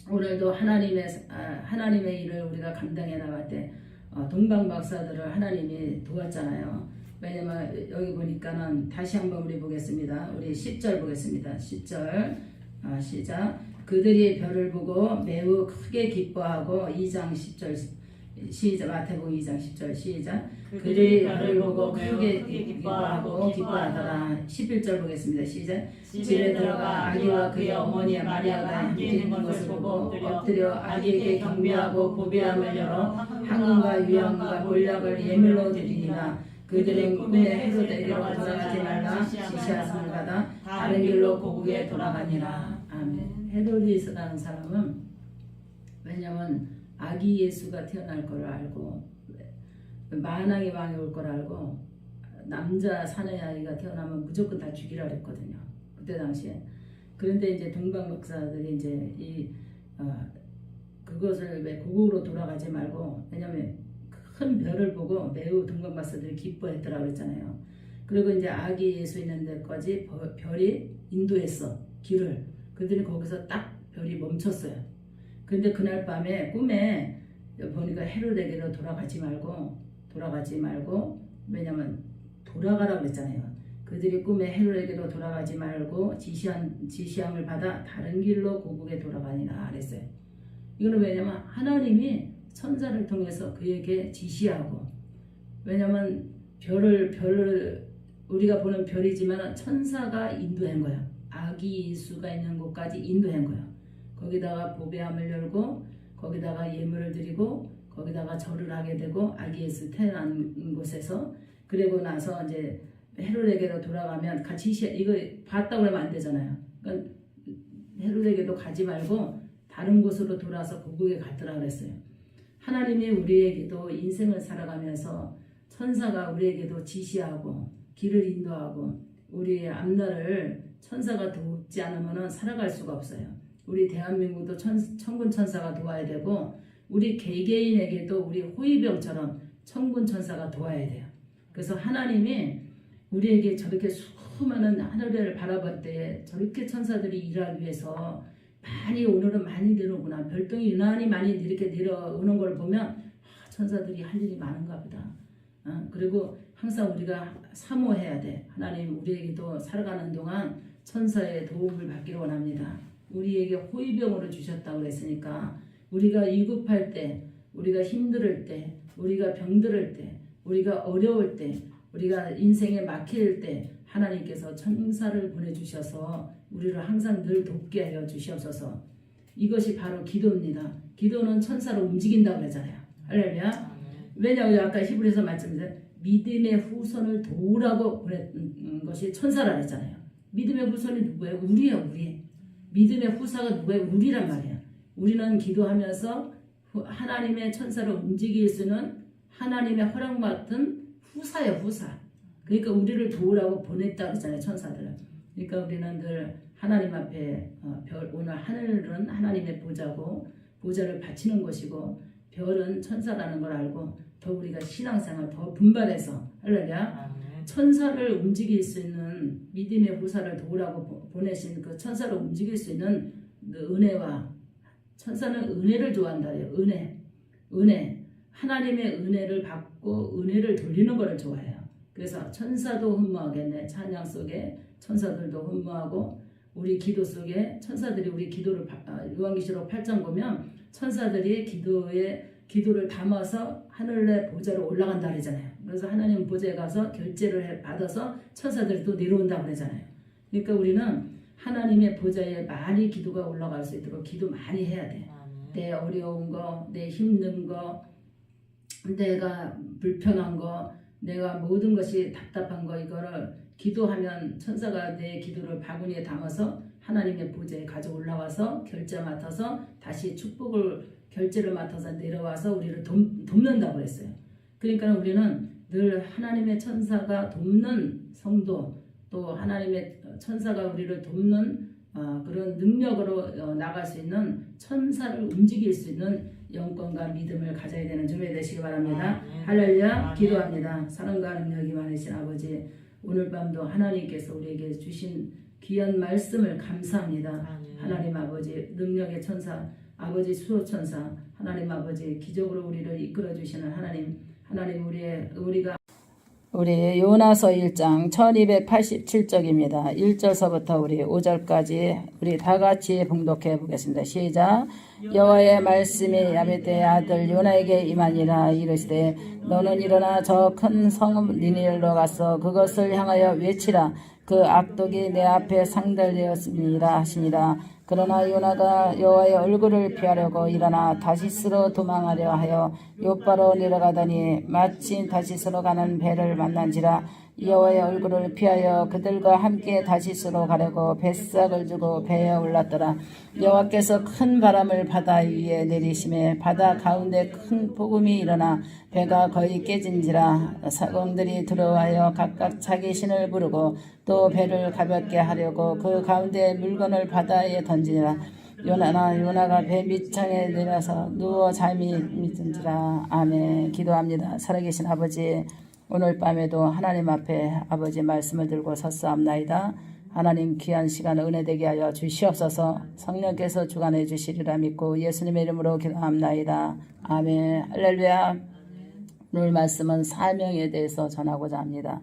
오늘도 하나님의 일을 우리가 감당해 나갈 때 동방 박사들을 하나님이 도왔잖아요. 왜냐면 여기 보니까는 다시 한번 우리 보겠습니다. 우리 10절 보겠습니다. 10절 시작. 그들이 별을 보고 매우 크게 기뻐하고 2장 10절 시작. 마태복음 2장 10절 시작. 그들이 별을 보고 크게 기뻐하더라. 11절 보겠습니다. 시작. 집에 들어가 아기와 그의 어머니 마리아가 함께 있는 것을 보고 엎드려 아기에게 경배하고 보배함을 열어 황금과 유향과 몰약을 예물로 드리니라. 그들은 꿈에 헤로데에게로 돌아가지 말라 지시하심을 받아 다른 길로 고국에 돌아가니라. 아멘. 헤로디스라는 사람은 왜냐하면 아기 예수가 태어날 걸 알고 만왕의 왕이 올 걸 알고 남자 사내 아이가 태어나면 무조건 다 죽이라 그랬거든요. 그때 당시에. 그런데 이제 동방 박사들이 이제 그것을 왜 고국으로 돌아가지 말고, 왜냐면 큰 별을 보고 매우 동방 박사들이 기뻐했더라 그랬잖아요. 그리고 이제 아기 예수 있는 데까지 별이 인도했어, 길을. 그들이 거기서 딱 별이 멈췄어요. 근데 그날 밤에 꿈에 보니까 헤로데게로 돌아가지 말고, 왜냐면 돌아가라 그랬잖아요. 그들이 꿈에 헤로데게로 돌아가지 말고 지시함을 받아 다른 길로 고국에 돌아가니라 그랬어요. 이거는 왜냐면 하나님이 천사를 통해서 그에게 지시하고, 왜냐면 별을 우리가 보는 별이지만 천사가 인도한 거야. 아기 예수가 있는 곳까지 인도한 거야. 거기다가 보배함을 열고 거기다가 예물을 드리고 거기다가 절을 하게 되고, 아기 예수 태어난 곳에서. 그리고 나서 이제 헤로데게로 돌아가면 같이 이거 봤다고 하면 안 되잖아요. 그러니까 헤로데게도 가지 말고 다른 곳으로 돌아서 고국에 갔더라 그랬어요. 하나님이 우리에게도 인생을 살아가면서 천사가 우리에게도 지시하고 길을 인도하고, 우리의 앞날을 천사가 돕지 않으면 살아갈 수가 없어요. 우리 대한민국도 천군 천사가 도와야 되고, 우리 개개인에게도 우리 호위병처럼 천군 천사가 도와야 돼요. 그래서 하나님이 우리에게 저렇게 수많은 하늘을 바라볼 때 저렇게 천사들이 일하기 위해서 오늘은 많이 내려오구나, 별똥이 유난히 많이 이렇게 내려오는 걸 보면 천사들이 할 일이 많은가 보다. 그리고 항상 우리가 사모해야 돼. 하나님 우리에게도 살아가는 동안 천사의 도움을 받기를 원합니다. 우리에게 호위병으로 주셨다고 그랬으니까 우리가 위급할 때, 우리가 힘들 때, 우리가 병들 때, 우리가 어려울 때, 우리가 인생에 막힐 때 하나님께서 천사를 보내주셔서 우리를 항상 늘 돕게 하여 주시옵소서. 이것이 바로 기도입니다. 기도는 천사로 움직인다고 그러잖아요. 할렐루야. 왜냐하면 아까 히브리서 말씀에서 믿음의 후손을 도우라고 보낸 것이 천사라 그랬잖아요. 믿음의 후손이 누구예요? 우리예요. 우리. 믿음의 후사가 누구예요? 우리란 말이에요. 우리는 기도하면서 하나님의 천사를 움직일 수 있는 하나님의 허락받은 후사예요. 후사. 그러니까 우리를 도우라고 보냈다 그랬잖아요. 천사들은. 그러니까 우리는 늘 하나님 앞에 오늘 하늘은 하나님의 보좌고 보좌를 바치는 것이고, 별은 천사라는 걸 알고 더 우리가 신앙생활 더 분발해서, 할렐루야, 천사를 움직일 수 있는, 믿음의 후사를 도우라고 보내신 그 천사를 움직일 수 있는 은혜와, 천사는 은혜를 좋아한다요. 은혜. 하나님의 은혜를 받고 은혜를 돌리는 것을 좋아해요. 그래서 천사도 흠모하겠네. 찬양 속에 천사들도 흠모하고, 우리 기도 속에 천사들이 우리 기도를, 요한계시록 8장 보면 천사들이 기도를 담아서 하늘의 보좌로 올라간다 그러잖아요. 그래서 하나님 보좌에 가서 결제를 받아서 천사들이 또 내려온다 그러잖아요. 그러니까 우리는 하나님의 보좌에 많이 기도가 올라갈 수 있도록 기도 많이 해야 돼. 내 어려운 거, 내 힘든 거, 내가 불편한 거, 내가 모든 것이 답답한 거, 이거를 기도하면 천사가 내 기도를 바구니에 담아서 하나님의 보좌에 가져 올라와서 결제 맡아서 다시 결제를 맡아서 내려와서 우리를 돕는다고 했어요. 그러니까 우리는 늘 하나님의 천사가 돕는 성도, 또 하나님의 천사가 우리를 돕는 그런 능력으로 나갈 수 있는, 천사를 움직일 수 있는 영권과 믿음을 가져야 되는 주에 되시기 바랍니다. 할렐루야. 기도합니다. 사랑과 능력이 많으신 아버지, 오늘 밤도 하나님께서 우리에게 주신 귀한 말씀을 감사합니다. 하나님 아버지, 능력의 천사, 아버지 수호천사, 하나님 아버지, 기적으로 우리를 이끌어 주시는 하나님 우리 요나서 1장 1287쪽입니다. 1절서부터 우리 5절까지 우리 다 같이 봉독해 보겠습니다. 시작. 여호와의 말씀이 야베떼의 아들 요나에게 임하니라. 이르시되 너는 일어나 저 큰 성 니느웨로 가서 그것을 향하여 외치라. 그 악독이 내 앞에 상달되었습니다 하시니라. 그러나 요나가 여호와의 얼굴을 피하려고 일어나 다시스로 도망하려 하여 욥바로 내려가더니 마침 다시스로 가는 배를 만난지라. 여호와의 얼굴을 피하여 그들과 함께 다시스로 가려고 뱃삭을 주고 배에 올랐더라. 여호와께서 큰 바람을 바다 위에 내리심에 바다 가운데 큰 폭음이 일어나 배가 거의 깨진지라 사공들이 들어와여 각각 자기 신을 부르고 또 배를 가볍게 하려고 그 가운데 물건을 바다에 던지니라. 요나가 배 밑창에 내려서 누워 잠이 믿은지라. 아멘. 기도합니다. 살아계신 아버지, 오늘 밤에도 하나님 앞에 아버지 말씀을 들고 섰사옵나이다. 하나님 귀한 시간 은혜되게 하여 주시옵소서. 성령께서 주관해 주시리라 믿고 예수님의 이름으로 기도합나이다. 아멘. 할렐루야. 오늘 말씀은 사명에 대해서 전하고자 합니다.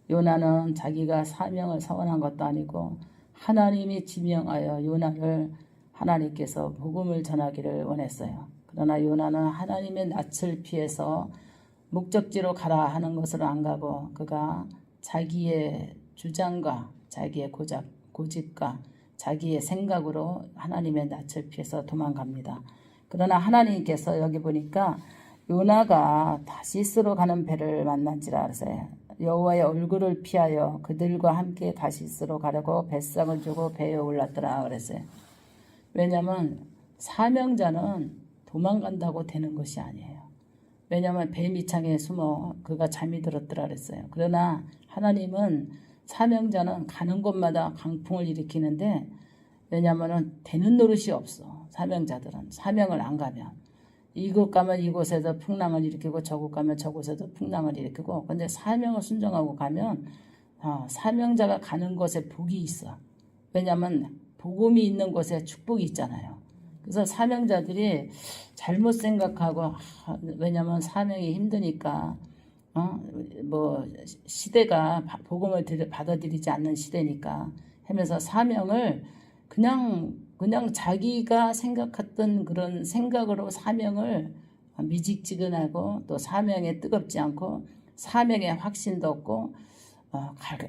요나는 자기가 사명을 서원한 것도 아니고 하나님이 지명하여 요나를 하나님께서 복음을 전하기를 원했어요. 그러나 요나는 하나님의 낯을 피해서 목적지로 가라 하는 것으로 안 가고 그가 자기의 주장과 자기의 고집과 자기의 생각으로 하나님의 낯을 피해서 도망갑니다. 그러나 하나님께서 여기 보니까 요나가 다시스로 가는 배를 만난지라 그랬어요. 여호와의 얼굴을 피하여 그들과 함께 다시스로 가려고 뱃삭을 주고 배에 올랐더라 그랬어요. 왜냐하면 사명자는 도망간다고 되는 것이 아니에요. 왜냐하면 배 밑창에 숨어 그가 잠이 들었더라 그랬어요. 그러나 하나님은 사명자는 가는 곳마다 강풍을 일으키는데 왜냐하면 되는 노릇이 없어. 사명자들은 사명을 안 가면 이곳 가면 이곳에서 풍랑을 일으키고 저곳 가면 저곳에서 풍랑을 일으키고 근데 사명을 순종하고 가면 사명자가 가는 곳에 복이 있어. 왜냐하면 복음이 있는 곳에 축복이 있잖아요. 그래서 사명자들이 잘못 생각하고 왜냐하면 사명이 힘드니까 시대가 복음을 받아들이지 않는 시대니까 하면서 사명을 그냥 자기가 생각했던 그런 생각으로 사명을 미직지근하고 또 사명에 뜨겁지 않고 사명에 확신도 없고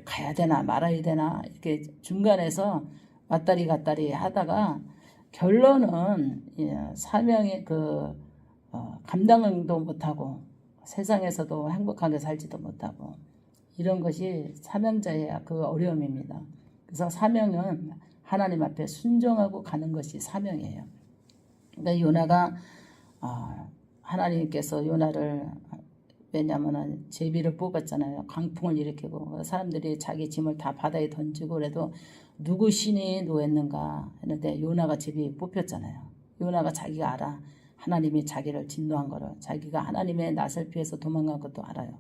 가야 되나 말아야 되나 이렇게 중간에서 왔다리 갔다리 하다가 결론은 사명의 감당도 못하고 세상에서도 행복하게 살지도 못하고 이런 것이 사명자의 그 어려움입니다. 그래서 사명은 하나님 앞에 순종하고 가는 것이 사명이에요. 그러니까 요나가 하나님께서 요나를 왜냐하면 제비를 뽑았잖아요. 강풍을 일으키고 사람들이 자기 짐을 다 바다에 던지고 그래도 누구 신이 노했는가 했는데 요나가 제비 뽑혔잖아요. 요나가 자기가 알아. 하나님이 자기를 진노한 거를 자기가 하나님의 낯을 피해서 도망간 것도 알아요.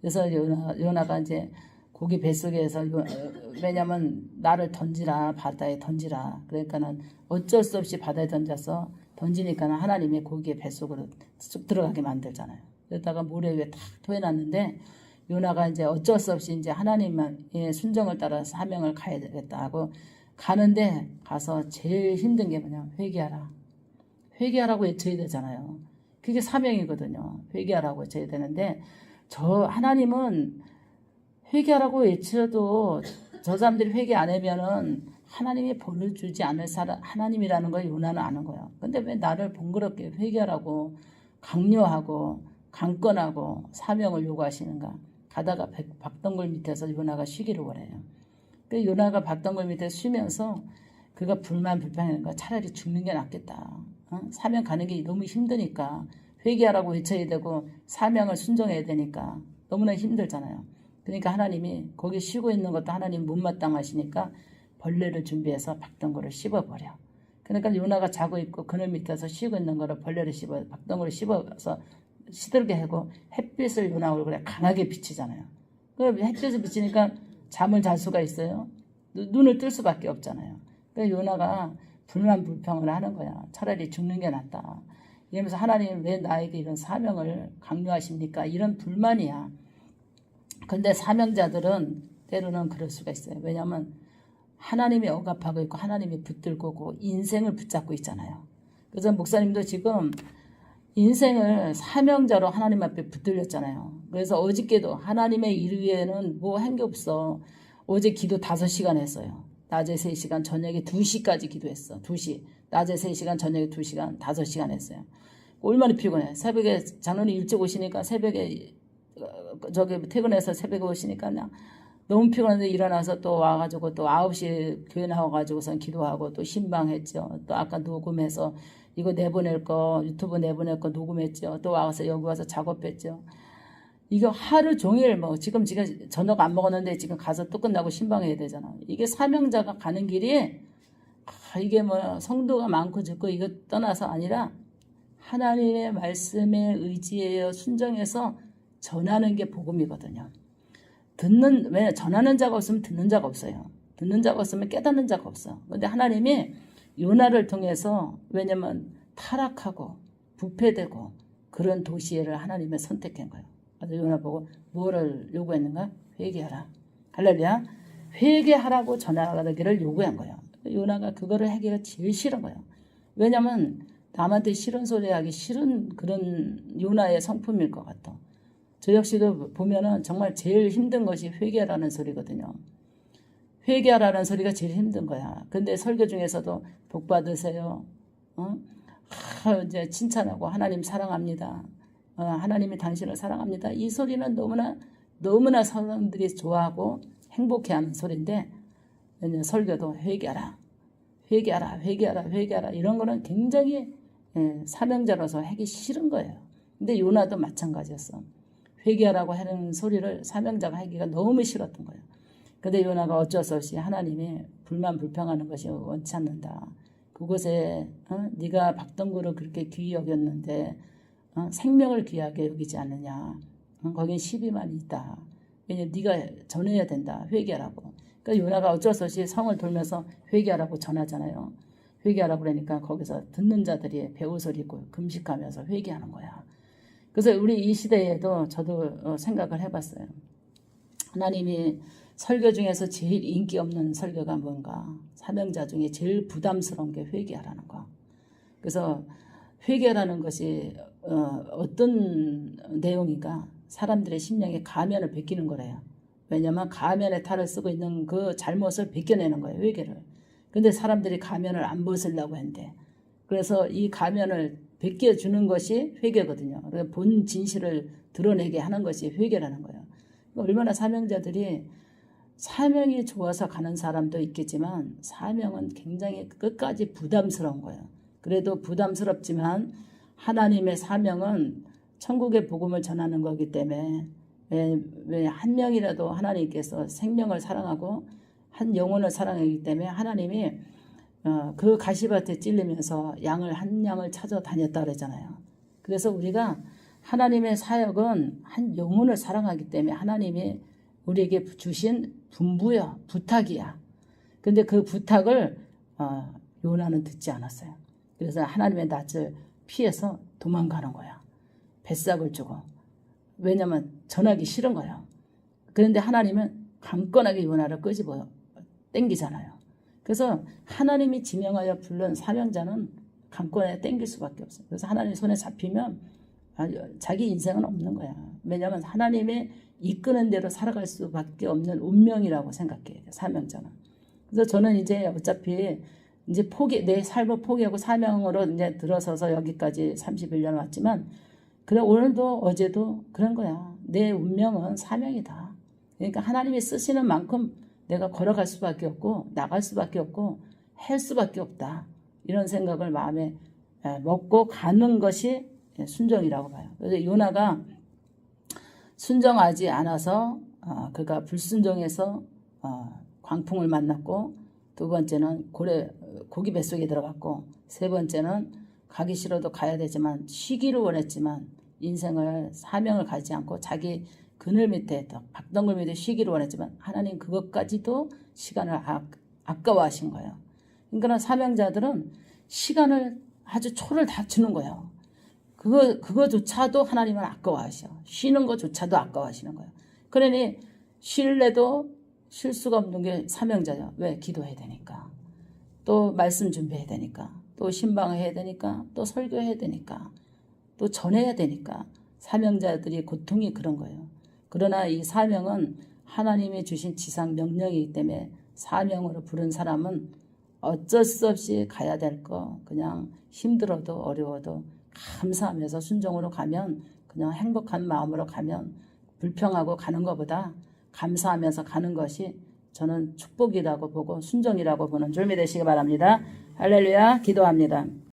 그래서 요나가 이제 고기 뱃속에서 왜냐면 나를 던지라 바다에 던지라 그러니까는 어쩔 수 없이 바다에 던지니까 하나님의 고기의 뱃속으로 쑥 들어가게 만들잖아요. 그러다가 모래 위에 탁 토해놨는데 요나가 이제 어쩔 수 없이 이제 하나님의 순정을 따라 사명을 가야 되겠다 하고 가는데 가서 제일 힘든 게 뭐냐면 회개하라고 외쳐야 되잖아요. 그게 사명이거든요. 회개하라고 외쳐야 되는데 하나님은 회개하라고 외쳐도 저 사람들이 회개 안 하면은 하나님이 벌을 주지 않을 하나님이라는 걸 요나는 아는 거예요. 근데 왜 나를 번거롭게 회개하라고 강요하고 강권하고 사명을 요구하시는가? 가다가 박덩굴 밑에서 요나가 쉬기를 원해요. 그 요나가 박덩굴 밑에 쉬면서 그가 불평하는 거야. 차라리 죽는 게 낫겠다. 사명 가는 게 너무 힘드니까 회개하라고 외쳐야 되고 사명을 순종해야 되니까 너무나 힘들잖아요. 그러니까 하나님이 거기 쉬고 있는 것도 하나님 못마땅하시니까 벌레를 준비해서 박덩굴을 씹어버려. 그러니까 요나가 자고 있고 그늘 밑에서 쉬고 있는 거를 벌레를 박덩굴을 씹어서 시들게 하고 햇빛을 요나 얼굴에 강하게 비치잖아요. 그 햇빛을 비치니까 잠을 잘 수가 있어요? 눈을 뜰 수밖에 없잖아요. 그러니까 요나가 불평을 하는 거야. 차라리 죽는 게 낫다. 이러면서 하나님 왜 나에게 이런 사명을 강요하십니까? 이런 불만이야. 근데 사명자들은 때로는 그럴 수가 있어요. 왜냐하면 하나님이 억압하고 있고 하나님이 붙들고 인생을 붙잡고 있잖아요. 그래서 목사님도 지금 인생을 사명자로 하나님 앞에 붙들렸잖아요. 그래서 어저께도 하나님의 일 위에는 뭐 한 게 없어. 어제 기도 5시간 했어요. 낮에 3시간, 저녁에 2시까지 기도했어. 2시. 낮에 3시간, 저녁에 2시간, 5시간 했어요. 얼마나 피곤해. 새벽에 장로님 일찍 오시니까 새벽에 퇴근해서 새벽에 오시니까 그냥 너무 피곤한데 일어나서 또 와가지고 또 9시에 교회 나와가지고선 기도하고 또 신방했죠. 또 아까 녹음해서 이거 내보낼 거 유튜브 내보낼 거 녹음했죠. 또 와서 여기 와서 작업했죠. 이거 하루 종일 뭐 지금 저녁 안 먹었는데 지금 가서 또 끝나고 신방해야 되잖아. 이게 사명자가 가는 길이 이게 뭐 성도가 많고 적고 이거 떠나서 아니라 하나님의 말씀에 의지하여 순종해서 전하는 게 복음이거든요. 왜 전하는 자가 없으면 듣는 자가 없어요. 듣는 자가 없으면 깨닫는 자가 없어. 근데 하나님이 요나를 통해서 왜냐면 타락하고 부패되고 그런 도시를 하나님이 선택한 거예요. 그래서 요나 보고 뭐를 요구했는가? 회개하라. 할렐루야. 회개하라고 전하기를 요구한 거예요. 요나가 그거를 하기가 제일 싫은 거예요. 왜냐면 남한테 싫은 소리 하기 싫은 그런 요나의 성품일 것 같아. 저 역시도 보면은 정말 제일 힘든 것이 회개하라는 소리거든요. 회개하라는 소리가 제일 힘든 거야. 근데 설교 중에서도 복 받으세요. 이제 칭찬하고 하나님 사랑합니다. 하나님이 당신을 사랑합니다. 이 소리는 너무나 사람들이 좋아하고 행복해하는 소리인데 설교도 회개하라, 회개하라, 회개하라, 회개하라 이런 거는 굉장히 사명자로서 하기 싫은 거예요. 근데 요나도 마찬가지였어. 회개하라고 하는 소리를 사명자가 하기가 너무 싫었던 거예요. 근데 요나가 어쩔 수 없이 하나님이 불평하는 것이 원치 않는다. 그곳에 네가 박덩구를 그렇게 귀히 여겼는데 생명을 귀하게 여기지 않느냐. 거긴 12만이 있다. 왜냐면 네가 전해야 된다. 회개하라고. 그러니까 요나가 어쩔 수 없이 성을 돌면서 회개하라고 전하잖아요. 회개하라고 그러니까 거기서 듣는 자들이 배우소리고 금식하면서 회개하는 거야. 그래서 우리 이 시대에도 저도 생각을 해봤어요. 하나님이 설교 중에서 제일 인기 없는 설교가 뭔가? 사명자 중에 제일 부담스러운 게 회개하라는 거. 그래서 회개라는 것이 어떤 내용인가? 사람들의 심령에 가면을 벗기는 거래요. 왜냐하면 가면에 탈을 쓰고 있는 그 잘못을 벗겨내는 거예요. 회개를. 근데 사람들이 가면을 안 벗으려고 했는데 그래서 이 가면을 벗겨주는 것이 회개거든요. 본 진실을 드러내게 하는 것이 회개라는 거예요. 얼마나 사명자들이 사명이 좋아서 가는 사람도 있겠지만 사명은 굉장히 끝까지 부담스러운 거예요. 그래도 부담스럽지만 하나님의 사명은 천국의 복음을 전하는 거기 때문에 왜 한 명이라도 하나님께서 생명을 사랑하고 한 영혼을 사랑하기 때문에 하나님이 그 가시밭에 찔리면서 한 양을 찾아다녔다 그러잖아요. 그래서 우리가 하나님의 사역은 한 영혼을 사랑하기 때문에 하나님이 우리에게 주신 분부야, 부탁이야. 근데 그 부탁을 요나는 듣지 않았어요. 그래서 하나님의 낯을 피해서 도망가는 거야. 뱃삭을 주고. 왜냐면 전하기 싫은 거야. 그런데 하나님은 강건하게 요나를 끄집어요. 땡기잖아요. 그래서 하나님이 지명하여 부른 사명자는 강권에 땡길 수밖에 없어요. 그래서 하나님 손에 잡히면 자기 인생은 없는 거야. 왜냐하면 하나님의 이끄는 대로 살아갈 수밖에 없는 운명이라고 생각해요. 사명자는. 그래서 저는 이제 어차피 이제 내 삶을 포기하고 사명으로 이제 들어서서 여기까지 31년 왔지만 그래 오늘도 어제도 그런 거야. 내 운명은 사명이다. 그러니까 하나님이 쓰시는 만큼 내가 걸어갈 수밖에 없고 나갈 수밖에 없고 할 수밖에 없다. 이런 생각을 마음에 먹고 가는 것이 순종이라고 봐요. 그래서 요나가 순종하지 않아서 그가 불순종해서 광풍을 만났고 두 번째는 고기 뱃속에 들어갔고 세 번째는 가기 싫어도 가야 되지만 쉬기를 원했지만 인생을 사명을 가지 않고 자기 그늘 밑에 박덩굴 밑에 쉬기를 원했지만 하나님 그것까지도 시간을 아까워하신 거예요. 그러니까 사명자들은 시간을 아주 초를 다 주는 거예요. 그거조차도 하나님은 아까워하셔. 쉬는 것조차도 아까워하시는 거예요. 그러니 쉴래도 쉴 수가 없는 게 사명자죠. 왜? 기도해야 되니까. 또 말씀 준비해야 되니까. 또 신방해야 되니까. 또 설교해야 되니까. 또 전해야 되니까. 사명자들이 고통이 그런 거예요. 그러나 이 사명은 하나님이 주신 지상 명령이기 때문에 사명으로 부른 사람은 어쩔 수 없이 가야 될 거 그냥 힘들어도 어려워도 감사하면서 순종으로 가면 그냥 행복한 마음으로 가면 불평하고 가는 것보다 감사하면서 가는 것이 저는 축복이라고 보고 순종이라고 보는 줄미 되시기 바랍니다. 할렐루야. 기도합니다.